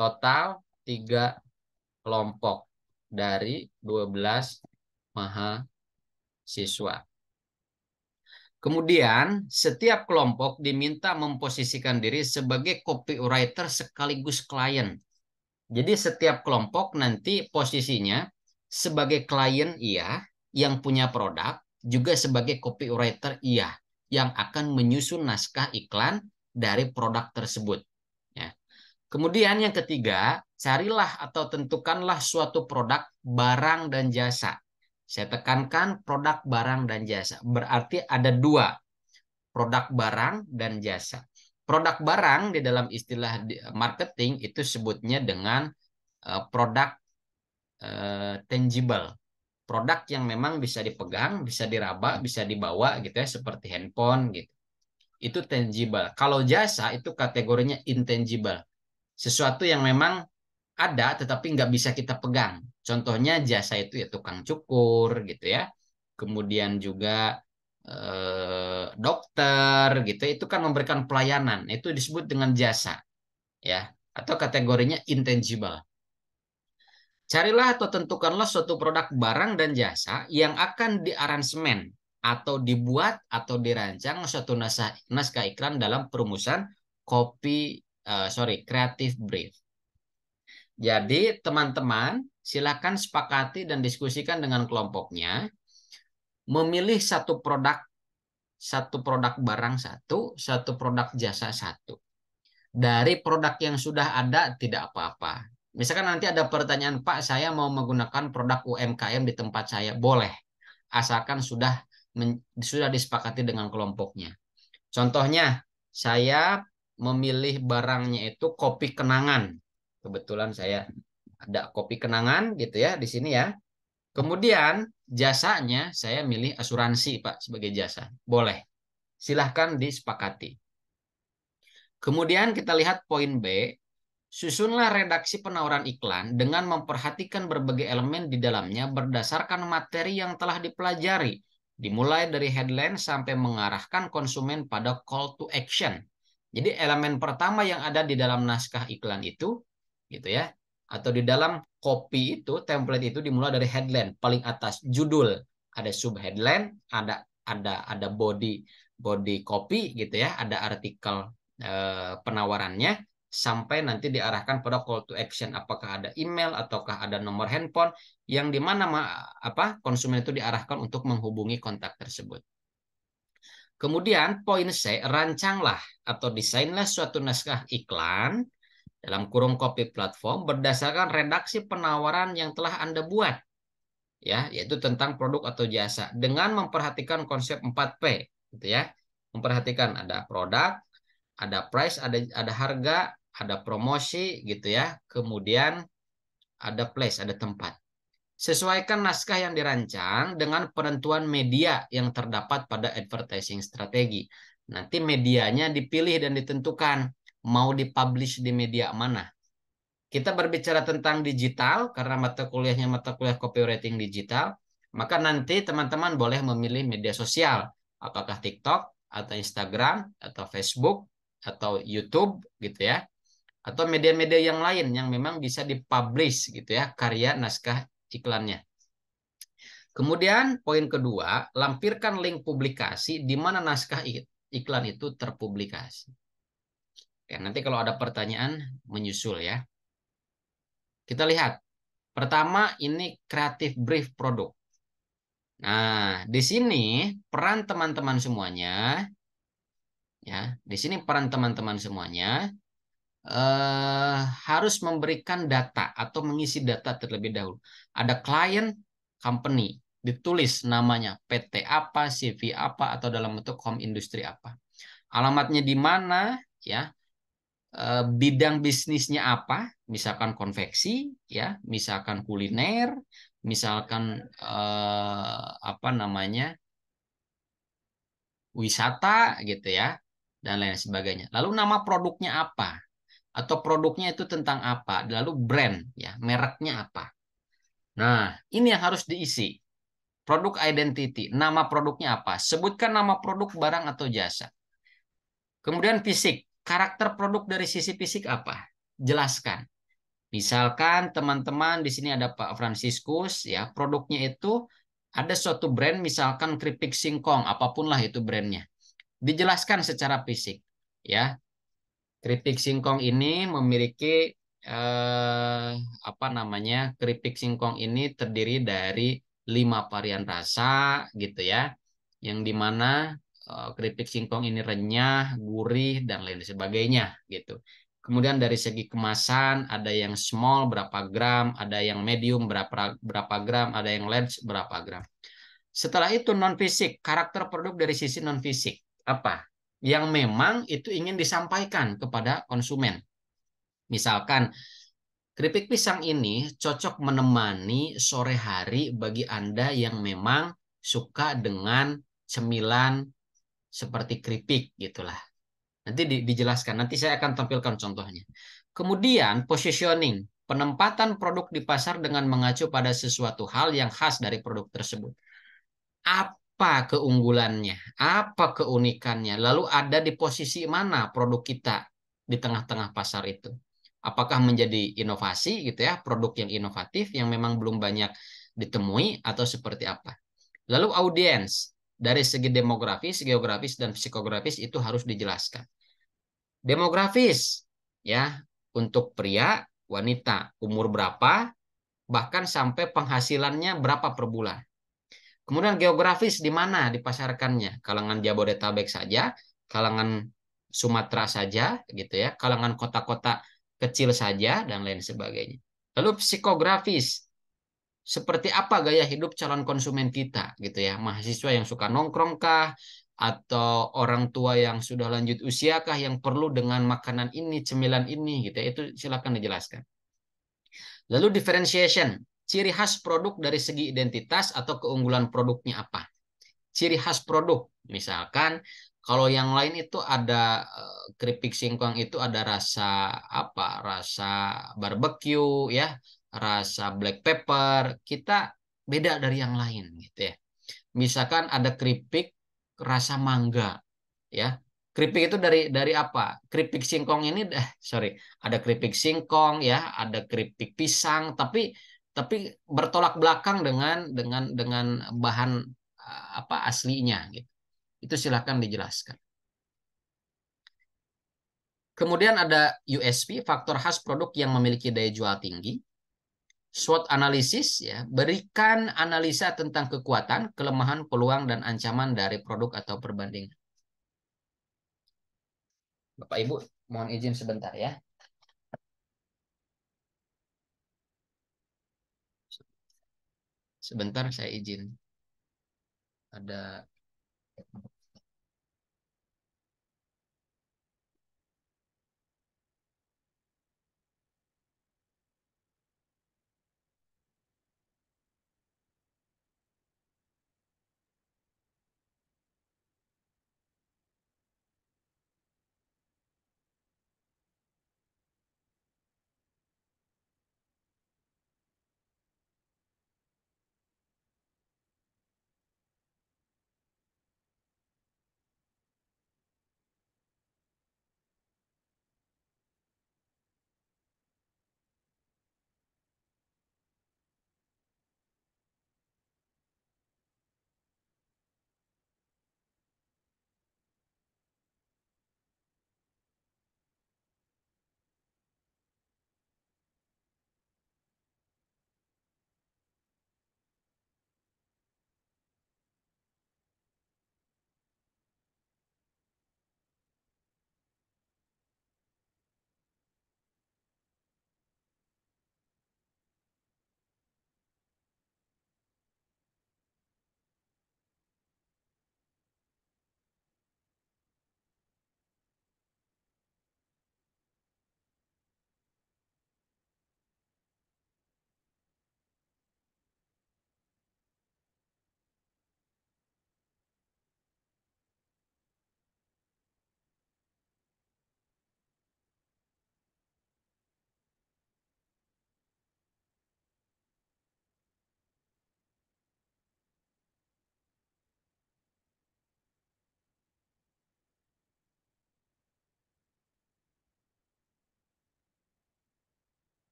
S1: 3 kelompok dari 12 mahasiswa. Kemudian, setiap kelompok diminta memposisikan diri sebagai copywriter sekaligus klien. Jadi setiap kelompok nanti posisinya sebagai klien iya, yang punya produk, juga sebagai copywriter iya, yang akan menyusun naskah iklan dari produk tersebut. Ya. Kemudian yang ketiga, carilah atau tentukanlah suatu produk, barang, dan jasa. Saya tekankan produk, barang, dan jasa. Berarti ada dua, produk barang dan jasa. Produk barang di dalam istilah marketing itu sebutnya dengan produk tangible. Produk yang memang bisa dipegang, bisa diraba, bisa dibawa gitu ya, seperti handphone gitu. Itu tangible. Kalau jasa itu kategorinya intangible. Sesuatu yang memang ada tetapi nggak bisa kita pegang. Contohnya jasa itu ya tukang cukur gitu ya. Kemudian juga dokter gitu. Itu kan memberikan pelayanan. Itu disebut dengan jasa ya. Atau kategorinya intangible. Carilah atau tentukanlah suatu produk barang dan jasa yang akan diaransemen atau dibuat atau dirancang suatu naskah iklan dalam perumusan creative brief. Jadi teman-teman silakan sepakati dan diskusikan dengan kelompoknya memilih satu produk barang satu produk jasa satu. Dari produk yang sudah ada tidak apa-apa. Misalkan nanti ada pertanyaan, Pak, saya mau menggunakan produk UMKM di tempat saya, boleh. Asalkan sudah disepakati dengan kelompoknya. Contohnya, saya memilih barangnya itu kopi kenangan. Kebetulan saya ada kopi kenangan gitu ya di sini ya. Kemudian jasanya saya milih asuransi, Pak, sebagai jasa. Boleh. Silahkan disepakati. Kemudian kita lihat poin B. Susunlah redaksi penawaran iklan dengan memperhatikan berbagai elemen di dalamnya berdasarkan materi yang telah dipelajari. Dimulai dari headline sampai mengarahkan konsumen pada call to action. Jadi elemen pertama yang ada di dalam naskah iklan itu, gitu ya, atau di dalam copy itu, template itu dimulai dari headline paling atas, judul, ada sub headline, ada body copy gitu ya, ada artikel penawarannya, sampai nanti diarahkan pada call to action, apakah ada email ataukah ada nomor handphone yang dimana konsumen itu diarahkan untuk menghubungi kontak tersebut. Kemudian poin C, rancanglah atau desainlah suatu naskah iklan dalam kurung copy platform berdasarkan redaksi penawaran yang telah Anda buat, ya, yaitu tentang produk atau jasa dengan memperhatikan konsep 4P, gitu ya. Memperhatikan ada produk, ada price, ada harga, ada promosi, gitu ya. Kemudian ada place, ada tempat. Sesuaikan naskah yang dirancang dengan penentuan media yang terdapat pada advertising strategi. Nanti medianya dipilih dan ditentukan mau dipublish di media mana. Kita berbicara tentang digital karena mata kuliahnya mata kuliah copywriting digital, maka nanti teman-teman boleh memilih media sosial, apakah TikTok atau Instagram atau Facebook atau YouTube gitu ya, atau media-media yang lain yang memang bisa dipublish gitu ya karya naskah iklannya. Kemudian poin kedua, lampirkan link publikasi di mana naskah iklan itu terpublikasi. Oke, nanti kalau ada pertanyaan menyusul ya. Kita lihat. Pertama ini creative brief produk. Nah, di sini peran teman-teman semuanya ya, di sini peran teman-teman semuanya harus memberikan data atau mengisi data terlebih dahulu. Ada client company, ditulis namanya PT apa, CV apa, atau dalam bentuk home industri apa. Alamatnya di mana, ya, bidang bisnisnya apa, misalkan konveksi, ya, misalkan kuliner, misalkan apa namanya wisata, gitu ya, dan lain sebagainya. Lalu nama produknya apa? Atau produknya itu tentang apa, lalu brand ya, mereknya apa. Nah, ini yang harus diisi. Produk identity, nama produknya apa? Sebutkan nama produk, barang atau jasa. Kemudian fisik, karakter produk dari sisi fisik apa? Jelaskan. Misalkan teman-teman di sini ada Pak Franciscus ya, produknya itu ada suatu brand misalkan keripik singkong, apapun lah itu brandnya. Dijelaskan secara fisik ya. Keripik singkong ini memiliki apa namanya? Keripik singkong ini terdiri dari 5 varian rasa gitu ya. Yang dimana keripik singkong ini renyah, gurih dan lain sebagainya gitu. Kemudian dari segi kemasan ada yang small berapa gram, ada yang medium berapa gram, ada yang large berapa gram. Setelah itu non fisik, karakter produk dari sisi non fisik apa? Yang memang itu ingin disampaikan kepada konsumen. Misalkan keripik pisang ini cocok menemani sore hari bagi Anda yang memang suka dengan cemilan seperti keripik gitulah. Nanti dijelaskan, nanti saya akan tampilkan contohnya. Kemudian positioning, penempatan produk di pasar dengan mengacu pada sesuatu hal yang khas dari produk tersebut. Apa keunggulannya? Apa keunikannya? Lalu ada di posisi mana produk kita di tengah-tengah pasar itu? Apakah menjadi inovasi gitu ya, produk yang inovatif yang memang belum banyak ditemui atau seperti apa? Lalu audiens, dari segi demografis, geografis, dan psikografis itu harus dijelaskan. Demografis, ya, untuk pria, wanita, umur berapa, bahkan sampai penghasilannya berapa per bulan. Kemudian geografis di mana dipasarkannya, kalangan Jabodetabek saja, kalangan Sumatera saja, gitu ya, kalangan kota-kota kecil saja, dan lain sebagainya. Lalu psikografis, seperti apa gaya hidup calon konsumen kita gitu ya, mahasiswa yang suka nongkrong kah, atau orang tua yang sudah lanjut usia kah yang perlu dengan makanan ini, cemilan ini gitu ya, itu silakan dijelaskan. Lalu differentiation, ciri khas produk dari segi identitas atau keunggulan produknya apa. Ciri khas produk, misalkan kalau yang lain itu ada keripik singkong itu ada rasa apa, rasa barbecue ya, rasa black pepper, kita beda dari yang lain gitu ya. Misalkan ada keripik rasa mangga, ya. Keripik itu dari apa? Keripik singkong ini, sorry, ada keripik singkong, ya, ada keripik pisang, tapi bertolak belakang dengan bahan apa aslinya, gitu. Itu silakan dijelaskan. Kemudian ada USP, faktor khas produk yang memiliki daya jual tinggi. SWOT analisis, ya, berikan analisa tentang kekuatan, kelemahan, peluang, dan ancaman dari produk atau perbandingan. Bapak Ibu, mohon izin sebentar ya. Sebentar saya izin. Ada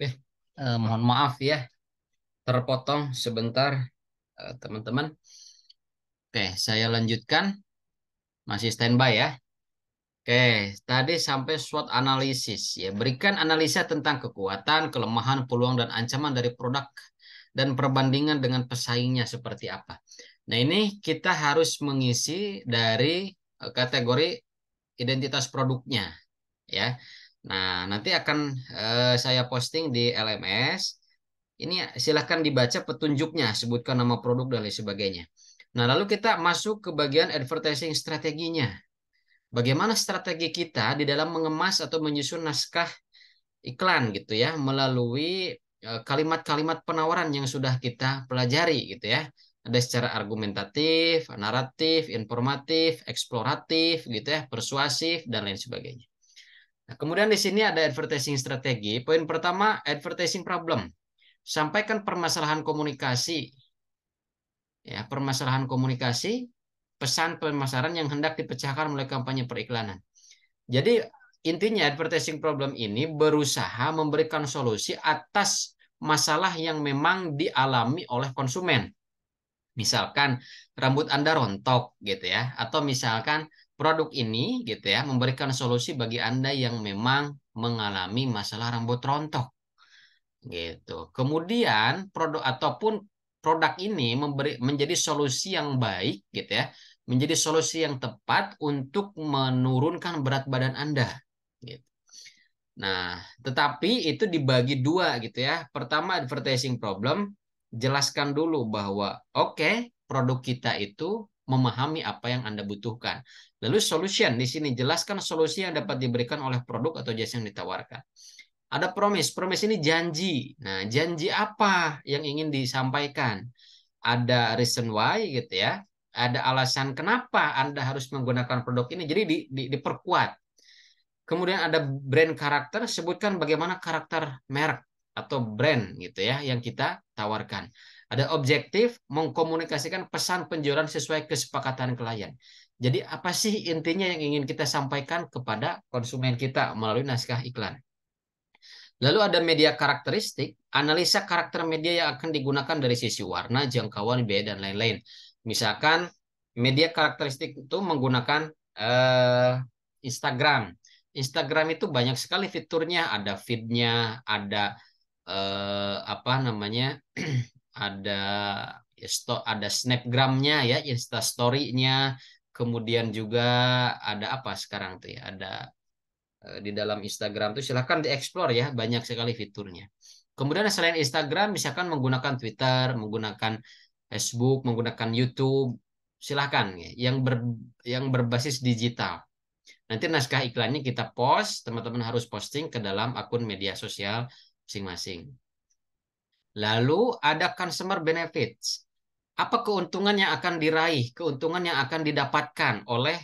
S1: eh, mohon maaf ya, terpotong sebentar, teman-teman. Oke, saya lanjutkan. Masih standby ya. Oke, tadi sampai SWOT analisis, ya. Berikan analisa tentang kekuatan, kelemahan, peluang, dan ancaman dari produk dan perbandingan dengan pesaingnya seperti apa. Nah, ini kita harus mengisi dari kategori identitas produknya, ya. Nah, nanti akan saya posting di LMS. Ini silahkan dibaca petunjuknya, sebutkan nama produk dan lain sebagainya. Nah, lalu kita masuk ke bagian advertising strateginya. Bagaimana strategi kita di dalam mengemas atau menyusun naskah iklan, gitu ya, melalui kalimat-kalimat penawaran yang sudah kita pelajari, gitu ya. Ada secara argumentatif, naratif, informatif, eksploratif, gitu ya, persuasif dan lain sebagainya. Nah, kemudian di sini ada advertising strategi. Poin pertama, advertising problem. Sampaikan permasalahan komunikasi. Ya, permasalahan komunikasi, pesan pemasaran yang hendak dipecahkan melalui kampanye periklanan. Jadi intinya advertising problem ini berusaha memberikan solusi atas masalah yang memang dialami oleh konsumen. Misalkan rambut Anda rontok gitu ya, atau misalkan produk ini gitu ya memberikan solusi bagi Anda yang memang mengalami masalah rambut rontok gitu. Kemudian produk ataupun produk ini menjadi solusi yang baik gitu ya, menjadi solusi yang tepat untuk menurunkan berat badan Anda gitu. Nah, tetapi itu dibagi dua gitu ya. Pertama, advertising problem, jelaskan dulu bahwa oke, produk kita itu memahami apa yang Anda butuhkan. Lalu solution di sini jelaskan solusi yang dapat diberikan oleh produk atau jasa yang ditawarkan. Ada promise, promise ini janji. Nah, janji apa yang ingin disampaikan? Ada reason why gitu ya. Ada alasan kenapa Anda harus menggunakan produk ini. Jadi diperkuat. Kemudian ada brand karakter, sebutkan bagaimana karakter merek atau brand gitu ya yang kita tawarkan. Ada objektif, mengkomunikasikan pesan penjualan sesuai kesepakatan klien. Jadi apa sih intinya yang ingin kita sampaikan kepada konsumen kita melalui naskah iklan? Lalu ada media karakteristik, analisa karakter media yang akan digunakan dari sisi warna, jangkauan, biaya, dan lain-lain. Misalkan media karakteristik itu menggunakan Instagram. Instagram itu banyak sekali fiturnya, ada feed-nya, ada apa namanya, ada ada snapgram-nya ya, instastory-nya, kemudian juga ada apa sekarang tuh ya, ada di dalam Instagram tuh silahkan dieksplor ya, banyak sekali fiturnya. Kemudian selain Instagram, misalkan menggunakan Twitter, menggunakan Facebook, menggunakan YouTube, silahkan ya, yang berbasis digital. Nanti naskah iklannya kita post, teman-teman harus posting ke dalam akun media sosial masing-masing. Lalu ada consumer benefits. Apa keuntungan yang akan diraih, keuntungan yang akan didapatkan oleh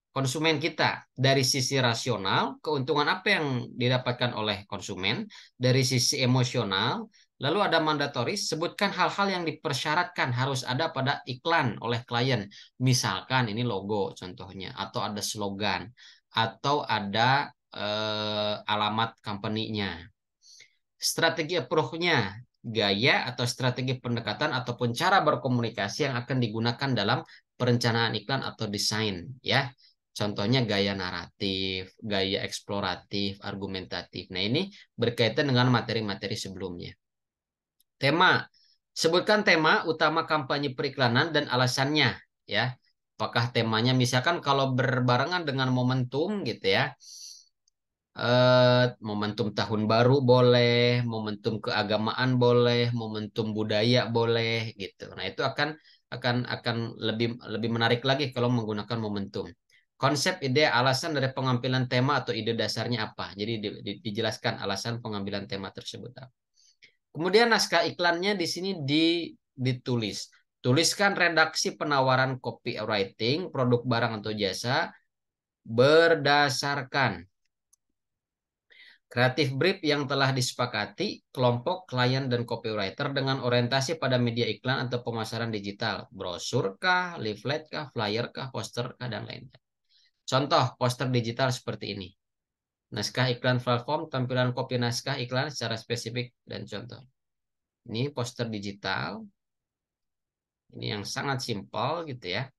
S1: konsumen kita dari sisi rasional, keuntungan apa yang didapatkan oleh konsumen dari sisi emosional, lalu ada mandatoris, sebutkan hal-hal yang dipersyaratkan harus ada pada iklan oleh klien. Misalkan ini logo contohnya, atau ada slogan, atau ada alamat company-nya. Strategi approach-nya, gaya atau strategi pendekatan ataupun cara berkomunikasi yang akan digunakan dalam perencanaan iklan atau desain ya. Contohnya gaya naratif, gaya eksploratif, argumentatif. Nah, ini berkaitan dengan materi-materi sebelumnya. Tema. Sebutkan tema utama kampanye periklanan dan alasannya ya. Apakah temanya misalkan kalau berbarengan dengan momentum gitu ya, momentum tahun baru boleh, momentum keagamaan boleh, momentum budaya boleh gitu. Nah, itu akan lebih lebih menarik lagi kalau menggunakan momentum. Konsep, ide, alasan dari pengambilan tema atau ide dasarnya apa. Jadi dijelaskan alasan pengambilan tema tersebut. Kemudian naskah iklannya di sini ditulis. Tuliskan redaksi penawaran copywriting, produk barang atau jasa berdasarkan kreatif brief yang telah disepakati kelompok klien dan copywriter dengan orientasi pada media iklan atau pemasaran digital, brosur kah, leaflet kah, flyer kah, poster kah, dan lainnya. Contoh poster digital seperti ini. Naskah iklan platform, tampilan kopi naskah iklan secara spesifik dan contoh. Ini poster digital. Ini yang sangat simpel gitu ya.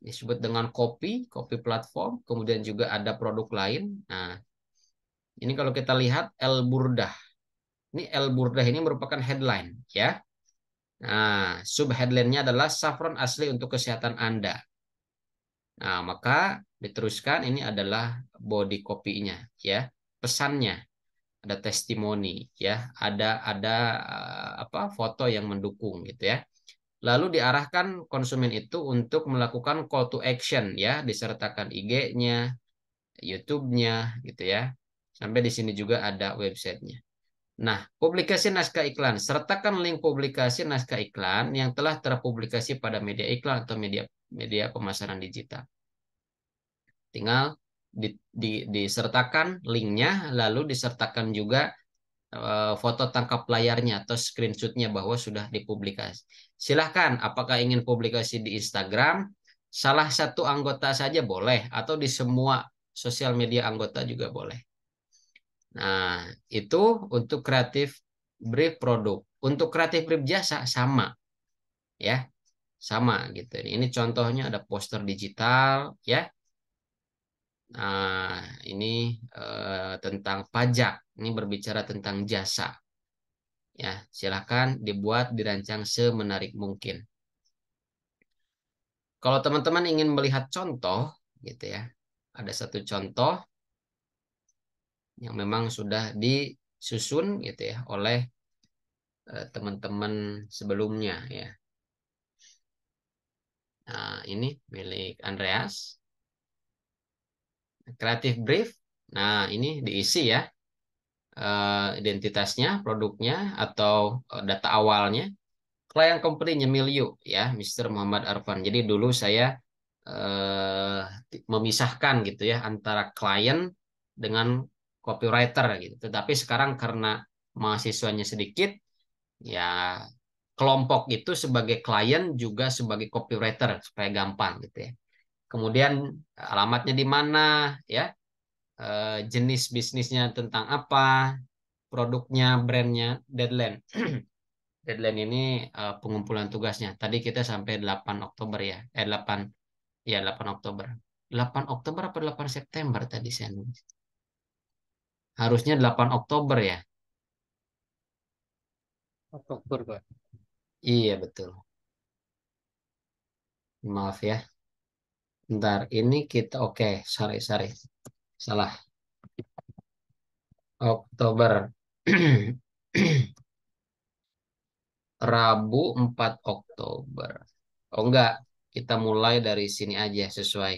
S1: Disebut dengan kopi platform, kemudian juga ada produk lain. Nah, ini kalau kita lihat El Burdah. Ini El Burdah ini merupakan headline ya. Nah, sub headline-nya adalah saffron asli untuk kesehatan Anda. Nah, maka diteruskan ini adalah body copy-nya ya. Pesannya ada testimoni ya, ada apa foto yang mendukung gitu ya. Lalu diarahkan konsumen itu untuk melakukan call to action ya, disertakan IG-nya, YouTube-nya gitu ya. Sampai di sini juga ada websitenya. Nah, publikasi naskah iklan. Sertakan link publikasi naskah iklan yang telah terpublikasi pada media iklan atau media media pemasaran digital. Tinggal disertakan linknya, lalu disertakan juga foto tangkap layarnya atau screenshotnya bahwa sudah dipublikasi. Silahkan, apakah ingin publikasi di Instagram, salah satu anggota saja boleh, atau di semua sosial media anggota juga boleh. Nah, itu untuk kreatif brief produk. Untuk kreatif brief jasa sama, ya, sama gitu. Ini contohnya ada poster digital, ya. Nah, ini tentang pajak. Ini berbicara tentang jasa. Ya, silahkan dibuat, dirancang semenarik mungkin. Kalau teman-teman ingin melihat contoh, gitu ya, ada satu contoh yang memang sudah disusun, gitu ya, oleh teman-teman sebelumnya, ya. Nah, ini milik Andreas, Creative Brief. Nah, ini diisi ya, identitasnya, produknya, atau data awalnya. Klien company Nyemilyu ya, Mr. Muhammad Arfan. Jadi dulu saya eh, memisahkan gitu ya antara klien dengan copywriter gitu. Tetapi sekarang karena mahasiswanya sedikit, ya kelompok itu sebagai klien juga sebagai copywriter supaya gampang gitu ya. Kemudian alamatnya di mana ya, jenis bisnisnya tentang apa, produknya, brandnya, deadline. Deadline ini pengumpulan tugasnya. Tadi kita sampai 8 Oktober ya. 8 ya 8 Oktober. 8 Oktober apa 8 September tadi saya nulis. Harusnya 8 Oktober ya.
S3: Oktober, Pak.
S1: Iya betul. Maaf ya. Bentar, ini kita oke, sorry sorry. Salah. Oktober. Rabu 4 Oktober. Oh enggak, kita mulai dari sini aja sesuai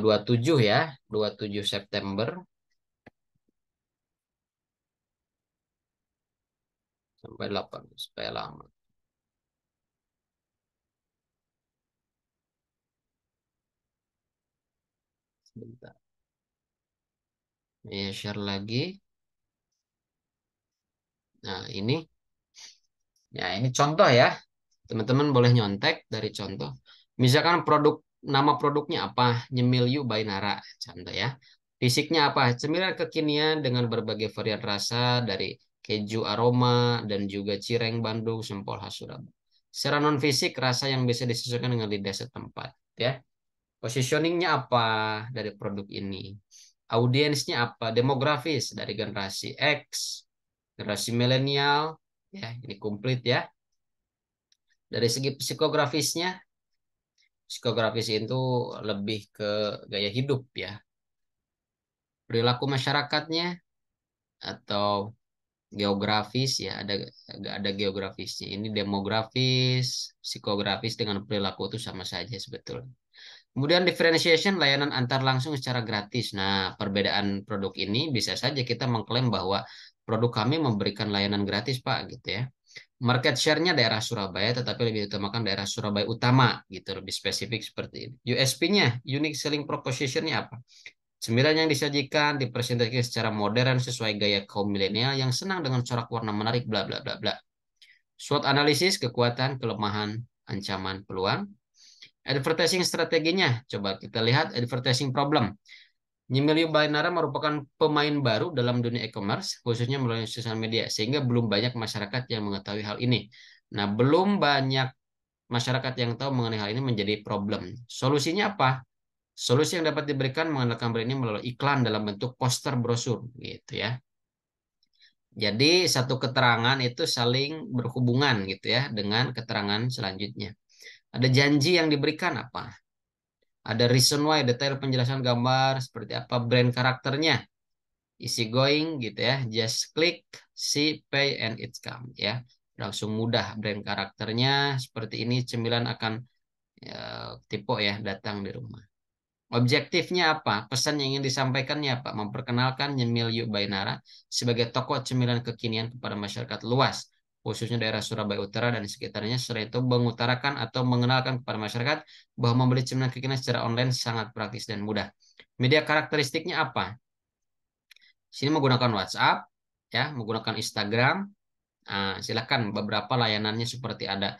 S1: 27 ya, 27 September sampai 8 supaya lama. Sebentar. Ya, share lagi. Nah, ini contoh ya. Teman-teman boleh nyontek dari contoh. Misalkan nama produknya apa? Nyemilyu by Nara, contoh ya. Fisiknya apa? Cemilan kekinian dengan berbagai varian rasa dari keju aroma dan juga cireng Bandung, sempol khas Surabaya. Secara non fisik rasa yang bisa disesuaikan dengan lidah setempat, ya. Positioningnya apa dari produk ini? Audiensnya apa? Demografis dari generasi X, generasi milenial, ya ini komplit ya. Dari segi psikografis itu lebih ke gaya hidup ya, perilaku masyarakatnya atau geografis ya, ada geografisnya. Ini demografis, psikografis dengan perilaku itu sama saja sebetulnya. Kemudian differentiation layanan antar langsung secara gratis. Nah, perbedaan produk ini bisa saja kita mengklaim bahwa produk kami memberikan layanan gratis, Pak, gitu ya. Market share-nya daerah Surabaya, tetapi lebih utamakan daerah Surabaya utama, gitu, lebih spesifik seperti ini. USP-nya, unique selling proposition-nya apa? Cemilan yang disajikan dipresentasikan secara modern sesuai gaya kaum milenial yang senang dengan corak warna menarik, bla bla bla bla. SWOT analisis, kekuatan, kelemahan, ancaman, peluang. Advertising strateginya, coba kita lihat advertising problem. Nyimilio Bainara merupakan pemain baru dalam dunia e-commerce, khususnya melalui sosial media, sehingga belum banyak masyarakat yang mengetahui hal ini. Nah, belum banyak masyarakat yang tahu mengenai hal ini menjadi problem. Solusinya apa? Solusi yang dapat diberikan mengandalkan brand ini melalui iklan dalam bentuk poster brosur, gitu ya. Jadi satu keterangan itu saling berhubungan gitu ya dengan keterangan selanjutnya. Ada janji yang diberikan apa? Ada reason why, detail penjelasan gambar seperti apa brand karakternya, easy going gitu ya, just click, see, pay, and it's come ya, langsung mudah. Brand karakternya seperti ini, cemilan akan ya, tipe ya datang di rumah. Objektifnya apa? Pesan yang ingin disampaikannya apa? Memperkenalkan Nyemil Yu Bainara sebagai tokoh cemilan kekinian kepada masyarakat luas, khususnya daerah Surabaya Utara dan sekitarnya. Selain itu, mengutarakan atau mengenalkan kepada masyarakat bahwa membeli cemilan kekinian secara online sangat praktis dan mudah. Media karakteristiknya apa? Sini menggunakan WhatsApp, ya, menggunakan Instagram. Silakan beberapa layanannya seperti ada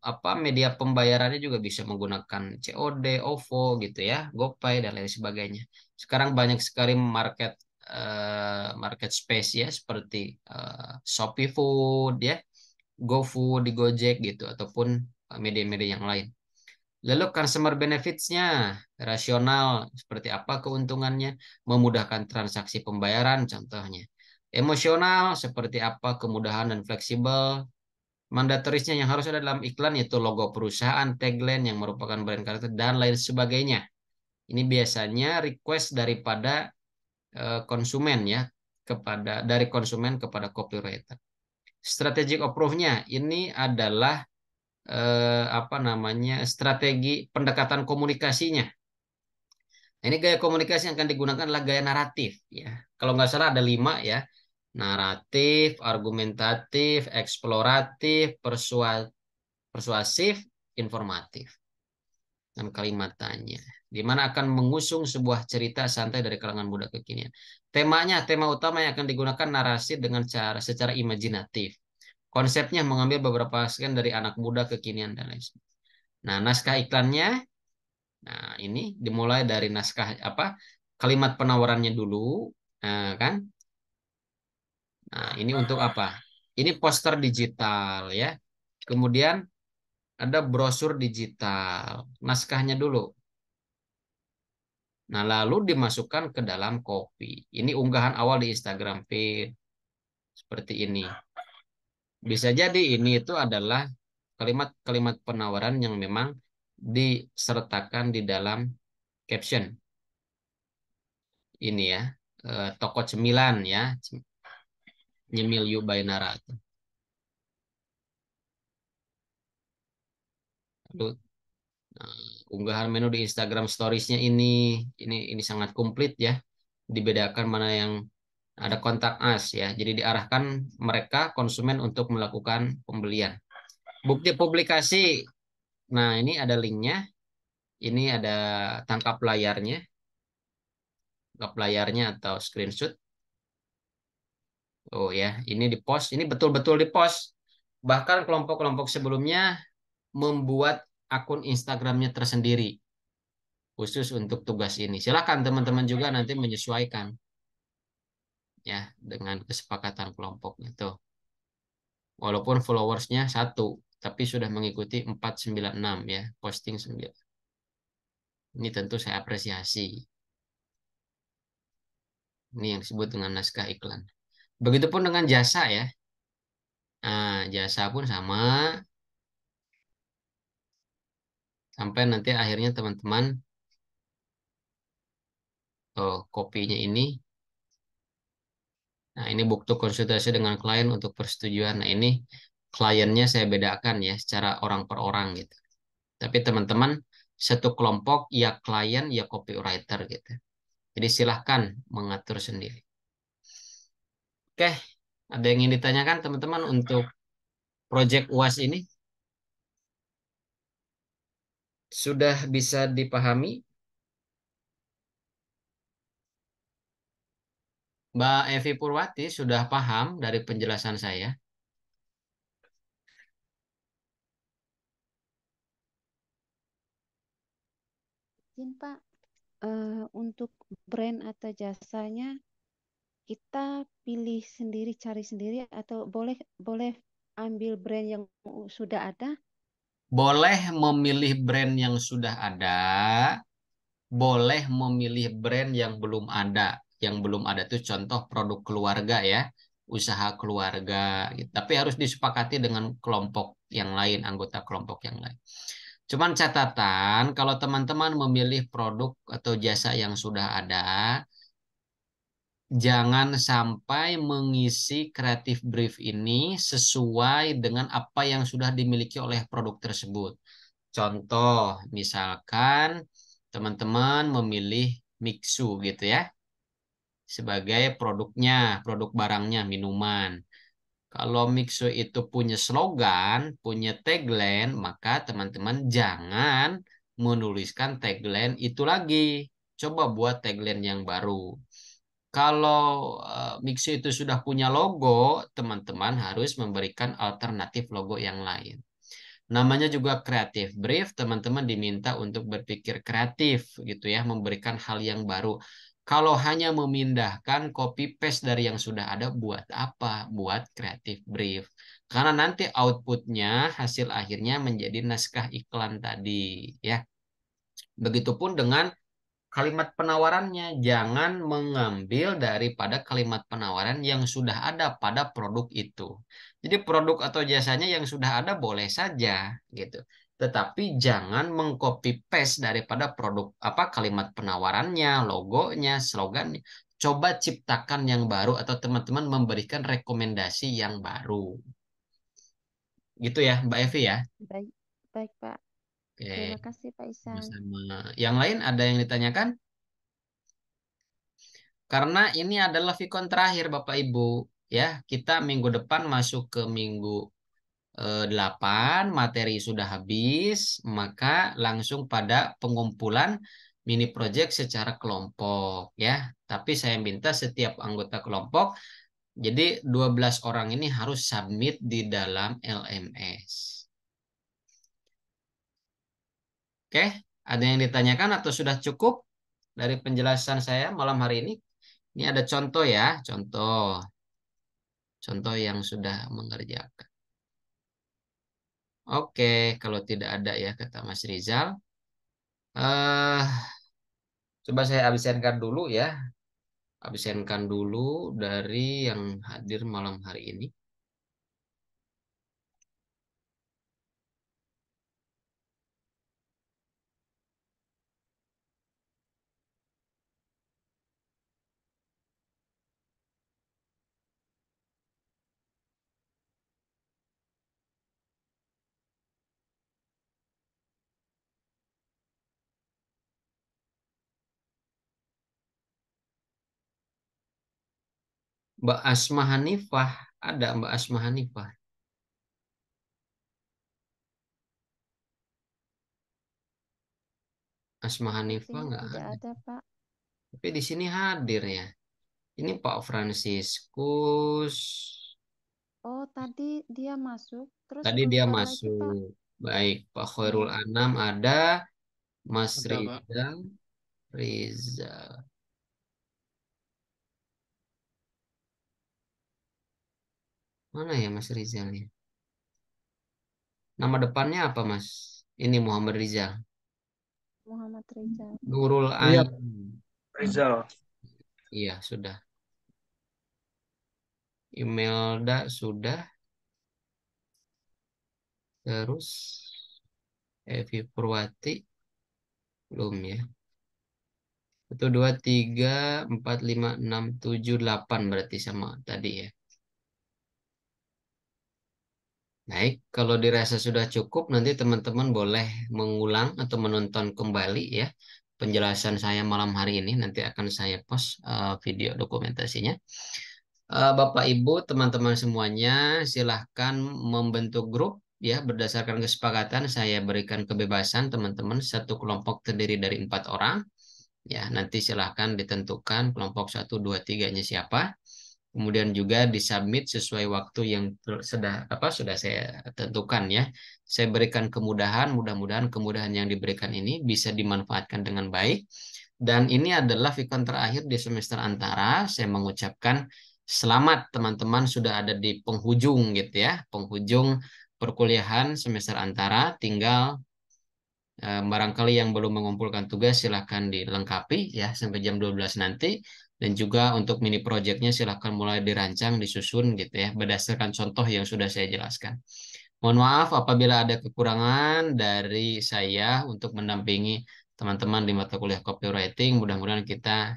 S1: apa media pembayarannya juga bisa menggunakan COD, OVO gitu ya, GoPay dan lain sebagainya. Sekarang banyak sekali market space ya seperti Shopee Food ya, GoFood di Gojek gitu ataupun media-media yang lain. Lalu customer benefits-nya rasional seperti apa keuntungannya, memudahkan transaksi pembayaran contohnya. Emosional seperti apa kemudahan dan fleksibel. Mandatorisnya yang harus ada dalam iklan yaitu logo perusahaan, tagline yang merupakan brand karakter dan lain sebagainya. Ini biasanya request daripada konsumen ya dari konsumen kepada copywriter. Strategic approach-nya ini adalah apa namanya strategi pendekatan komunikasinya. Nah, ini gaya komunikasi yang akan digunakan adalah gaya naratif ya. Kalau nggak salah ada 5 ya. Naratif, argumentatif, eksploratif, persuasif, informatif. Dan kalimat tanya. Di mana akan mengusung sebuah cerita santai dari kalangan muda kekinian. Tema utama yang akan digunakan narasi dengan secara imajinatif. Konsepnya mengambil beberapa scan dari anak muda kekinian dan lain sebagainya. Nah, naskah iklannya, nah ini dimulai dari naskah apa? Kalimat penawarannya dulu, nah, kan? Nah, ini untuk apa? Ini poster digital ya. Kemudian ada brosur digital, naskahnya dulu. Nah, lalu dimasukkan ke dalam copy. Ini unggahan awal di Instagram feed seperti ini. Bisa jadi ini itu adalah kalimat-kalimat penawaran yang memang disertakan di dalam caption. Ini ya, toko cemilan ya, Nyemil Yu Bainara. Lalu unggahan menu di Instagram Stories-nya ini sangat komplit ya. Dibedakan mana yang ada kontak us ya. Jadi diarahkan mereka konsumen untuk melakukan pembelian. Bukti publikasi. Nah, ini ada linknya. Ini ada tangkap layarnya, atau screenshot. Oh ya, ini di post. Ini betul-betul di post. Bahkan kelompok-kelompok sebelumnya membuat akun Instagramnya tersendiri khusus untuk tugas ini. Silakan teman-teman juga nanti menyesuaikan ya dengan kesepakatan kelompoknya tuh. Walaupun followersnya 1, tapi sudah mengikuti 496 ya, posting 9. Ini tentu saya apresiasi. Ini yang disebut dengan naskah iklan. Begitupun dengan jasa ya. Nah, jasa pun sama. Sampai nanti akhirnya teman-teman, oh, kopinya ini. Nah, ini bukti konsultasi dengan klien untuk persetujuan. Nah, ini kliennya saya bedakan ya secara orang per orang gitu. Tapi teman-teman satu kelompok ya klien ya copywriter gitu. Jadi silahkan mengatur sendiri. Oke, ada yang ingin ditanyakan teman-teman untuk project UAS ini? Sudah bisa dipahami? Mbak Evi Purwati sudah paham dari penjelasan saya?
S3: Izin Pak, untuk brand atau jasanya kita pilih sendiri, cari sendiri atau boleh boleh ambil brand yang sudah ada?
S1: Boleh memilih brand yang sudah ada, boleh memilih brand yang belum ada. Yang belum ada itu contoh produk keluarga ya, usaha keluarga gitu. Tapi harus disepakati dengan kelompok yang lain, anggota kelompok yang lain. Cuman catatan, kalau teman-teman memilih produk atau jasa yang sudah ada, jangan sampai mengisi kreatif brief ini sesuai dengan apa yang sudah dimiliki oleh produk tersebut. Contoh, misalkan teman-teman memilih Mixu gitu ya sebagai produknya, produk barangnya, minuman. Kalau Mixu itu punya slogan, punya tagline, maka teman-teman jangan menuliskan tagline itu lagi. Coba buat tagline yang baru. Kalau Mixu itu sudah punya logo, teman-teman harus memberikan alternatif logo yang lain. Namanya juga kreatif brief, teman-teman diminta untuk berpikir kreatif gitu ya, memberikan hal yang baru. Kalau hanya memindahkan copy paste dari yang sudah ada, buat apa? Buat kreatif brief. Karena nanti outputnya, hasil akhirnya menjadi naskah iklan tadi ya. Begitupun dengan kalimat penawarannya, jangan mengambil daripada kalimat penawaran yang sudah ada pada produk itu. Jadi produk atau jasanya yang sudah ada boleh saja gitu. Tetapi jangan mengcopy paste daripada produk apa kalimat penawarannya, logonya, slogannya. Coba ciptakan yang baru atau teman-teman memberikan rekomendasi yang baru. Gitu ya, Mbak Evi ya.
S3: Baik, baik Pak. Terima
S1: Oke,
S3: kasih Pak Isan.
S1: sama-sama. Yang lain ada yang ditanyakan? Karena ini adalah Vicon terakhir Bapak Ibu. Ya, kita minggu depan masuk ke minggu 8, materi sudah habis, maka langsung pada pengumpulan mini project secara kelompok ya. Tapi saya minta setiap anggota kelompok, jadi 12 orang ini harus submit di dalam LMS. Oke, ada yang ditanyakan atau sudah cukup dari penjelasan saya malam hari ini? Ini ada contoh ya, contoh yang sudah mengerjakan. Oke, kalau tidak ada ya kata Mas Rizal. eh Coba saya absenkan dulu ya. Absenkan dulu dari yang hadir malam hari ini. Mbak Asma Hanifah, ada Mbak Asma Hanifah. Asma
S3: Di
S1: Hanifah
S3: sini
S1: nggak
S3: tidak
S1: ada.
S3: ada Pak.
S1: Tapi di sini hadir ya. Ini Pak Franciscus.
S3: Oh, tadi dia masuk, terus
S1: Tadi dia
S3: keluar lagi Pak.
S1: masuk. Baik, Pak Khairul
S3: Iya.
S1: Anam ada. Mas
S4: Ada, Pak.
S1: Rizal. Rizal. Mana ya Mas Rizal ya? Nama depannya apa Mas? Ini Muhammad Rizal.
S3: Muhammad Rizal.
S1: Nurul
S4: Iya,
S1: Ain.
S4: Rizal.
S1: Iya, sudah. Imelda sudah. Terus Evi Purwati belum ya. 1, 2, 3, 4, 5, 6, 7, 8 berarti sama tadi ya. Baik, kalau dirasa sudah cukup, nanti teman-teman boleh mengulang atau menonton kembali ya penjelasan saya malam hari ini. Nanti akan saya post video dokumentasinya. Bapak Ibu, teman-teman semuanya, silahkan membentuk grup ya berdasarkan kesepakatan saya berikan kebebasan teman-teman satu kelompok terdiri dari 4 orang ya nanti silahkan ditentukan kelompok 1, 2, 3-nya siapa kemudian juga disubmit sesuai waktu yang sudah saya tentukan ya saya berikan kemudahan mudah-mudahan kemudahan yang diberikan ini bisa dimanfaatkan dengan baik dan ini adalah Vicon terakhir di semester antara saya mengucapkan selamat teman-teman sudah ada di penghujung gitu ya penghujung perkuliahan semester antara tinggal barangkali yang belum mengumpulkan tugas silahkan dilengkapi ya sampai jam 12 nanti. Dan juga untuk mini projectnya silahkan mulai dirancang, disusun gitu ya berdasarkan contoh yang sudah saya jelaskan. Mohon maaf apabila ada kekurangan dari saya untuk mendampingi teman-teman di mata kuliah copywriting. Mudah-mudahan kita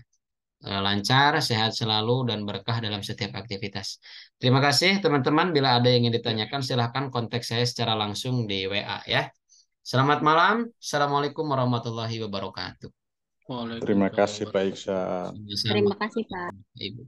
S1: lancar, sehat selalu, dan berkah dalam setiap aktivitas. Terima kasih teman-teman. Bila ada yang ingin
S4: Ya.
S1: ditanyakan silahkan kontak saya secara langsung di WA ya. Selamat malam. Assalamualaikum warahmatullahi wabarakatuh.
S2: Terima
S4: Waalaikumsalam
S2: kasih Pak
S4: warahmatullahi
S2: Iksan.
S1: Sama-sama.
S5: Terima kasih, Pak.
S1: Ibu.